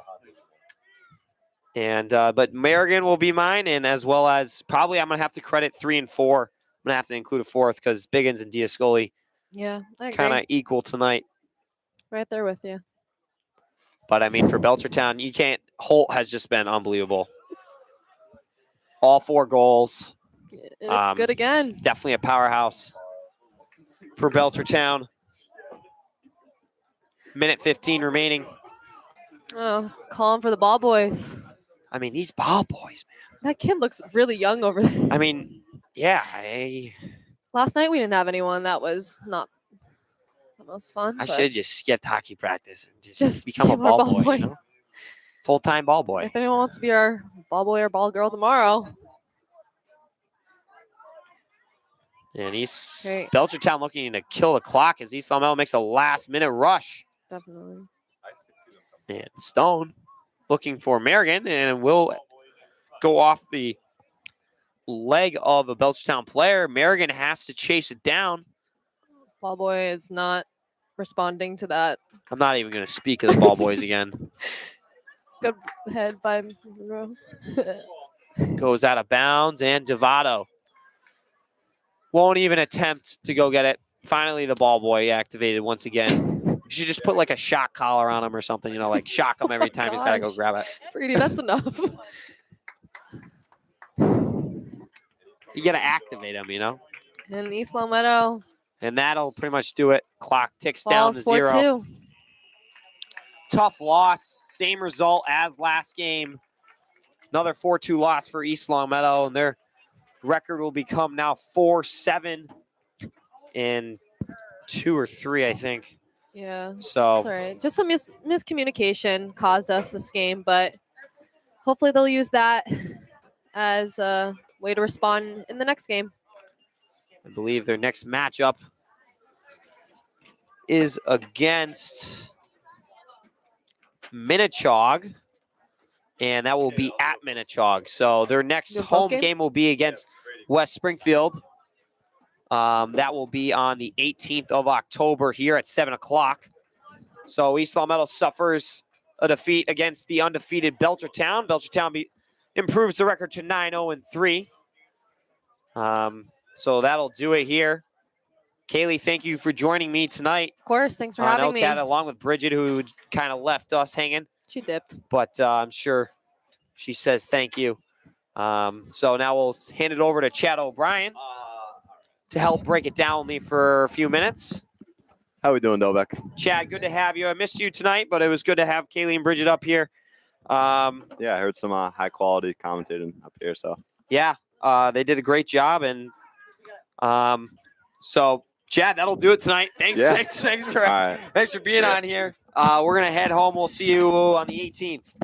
And but Merrigan will be mine, and as well as probably I'm going to have to credit 3 and 4. I'm going to have to include a 4th because Biggins and Diascoli Yeah, I agree. kind of equal tonight. Right there with you. But I mean, for Belchertown, you can't. Holt has just been unbelievable. All 4 goals. It's good again. Definitely a powerhouse for Belchertown. Minute 15 remaining. Oh, calling for the ball boys. I mean, these ball boys, man. That kid looks really young over there. I mean, yeah, Last night we didn't have anyone that was not the most fun. I but should just skipped hockey practice and just Just become a become our ball ball boy. You boy. know? Full-time ball boy. If anyone wants to be our ball boy or ball girl tomorrow, And Great. Belchertown looking to kill the clock as East Longmeadow makes a last-minute rush. definitely. And Stone looking for Merrigan and will go off the leg of a Belchertown player. Merrigan has to chase it down. Ball boy is not responding to that. I'm not even going to speak of the ball boys again. Good head by Monroe. Goes out of bounds, and Devato won't even attempt to go get it. Finally, the ball boy activated once again. You should just put like a shock collar on him or something, you know, like shock him every time he's got to go gosh. grab it. Brady, that's enough. You got to activate them, you know? And East Long Meadow And that'll pretty much do it. Clock ticks down to falls 0. 4-2. Tough loss. Same result as last game. Another 4-2 loss for East Long Meadow, and their record will become now 4-7 in 2 or 3, I think. Yeah. So It's all right. Just some miscommunication caused us this game, but hopefully they'll use that as a way to respond in the next game. I believe their next matchup is against Minnechaug, and that will be at Minnechaug. So their next Good home postgame? game will be against West Springfield. That will be on the 18th of October here at 7 o'clock. So East Long Meadow suffers a defeat against the undefeated Belchertown. Belchertown improves the record to 9-0-3. So that'll do it here. Kaylee, thank you for joining me tonight Of course. Thanks for on having me. LCAT, along with Bridget, who kind of left us hanging. She dipped. But I'm sure she says thank you. So now we'll hand it over to Chad O'Brien to help break it down with me for a few minutes. How we doing, Delbeck? Chad, good to have you. I missed you tonight, but it was good to have Kaylee and Bridget up here. Yeah, I heard some high quality commentating up here. So Yeah, they did a great job. And so, Chad, that'll do it tonight. Thanks, Yeah. thanks for all right. thanks for being on here. We're going to head home. We'll see you on the 18th.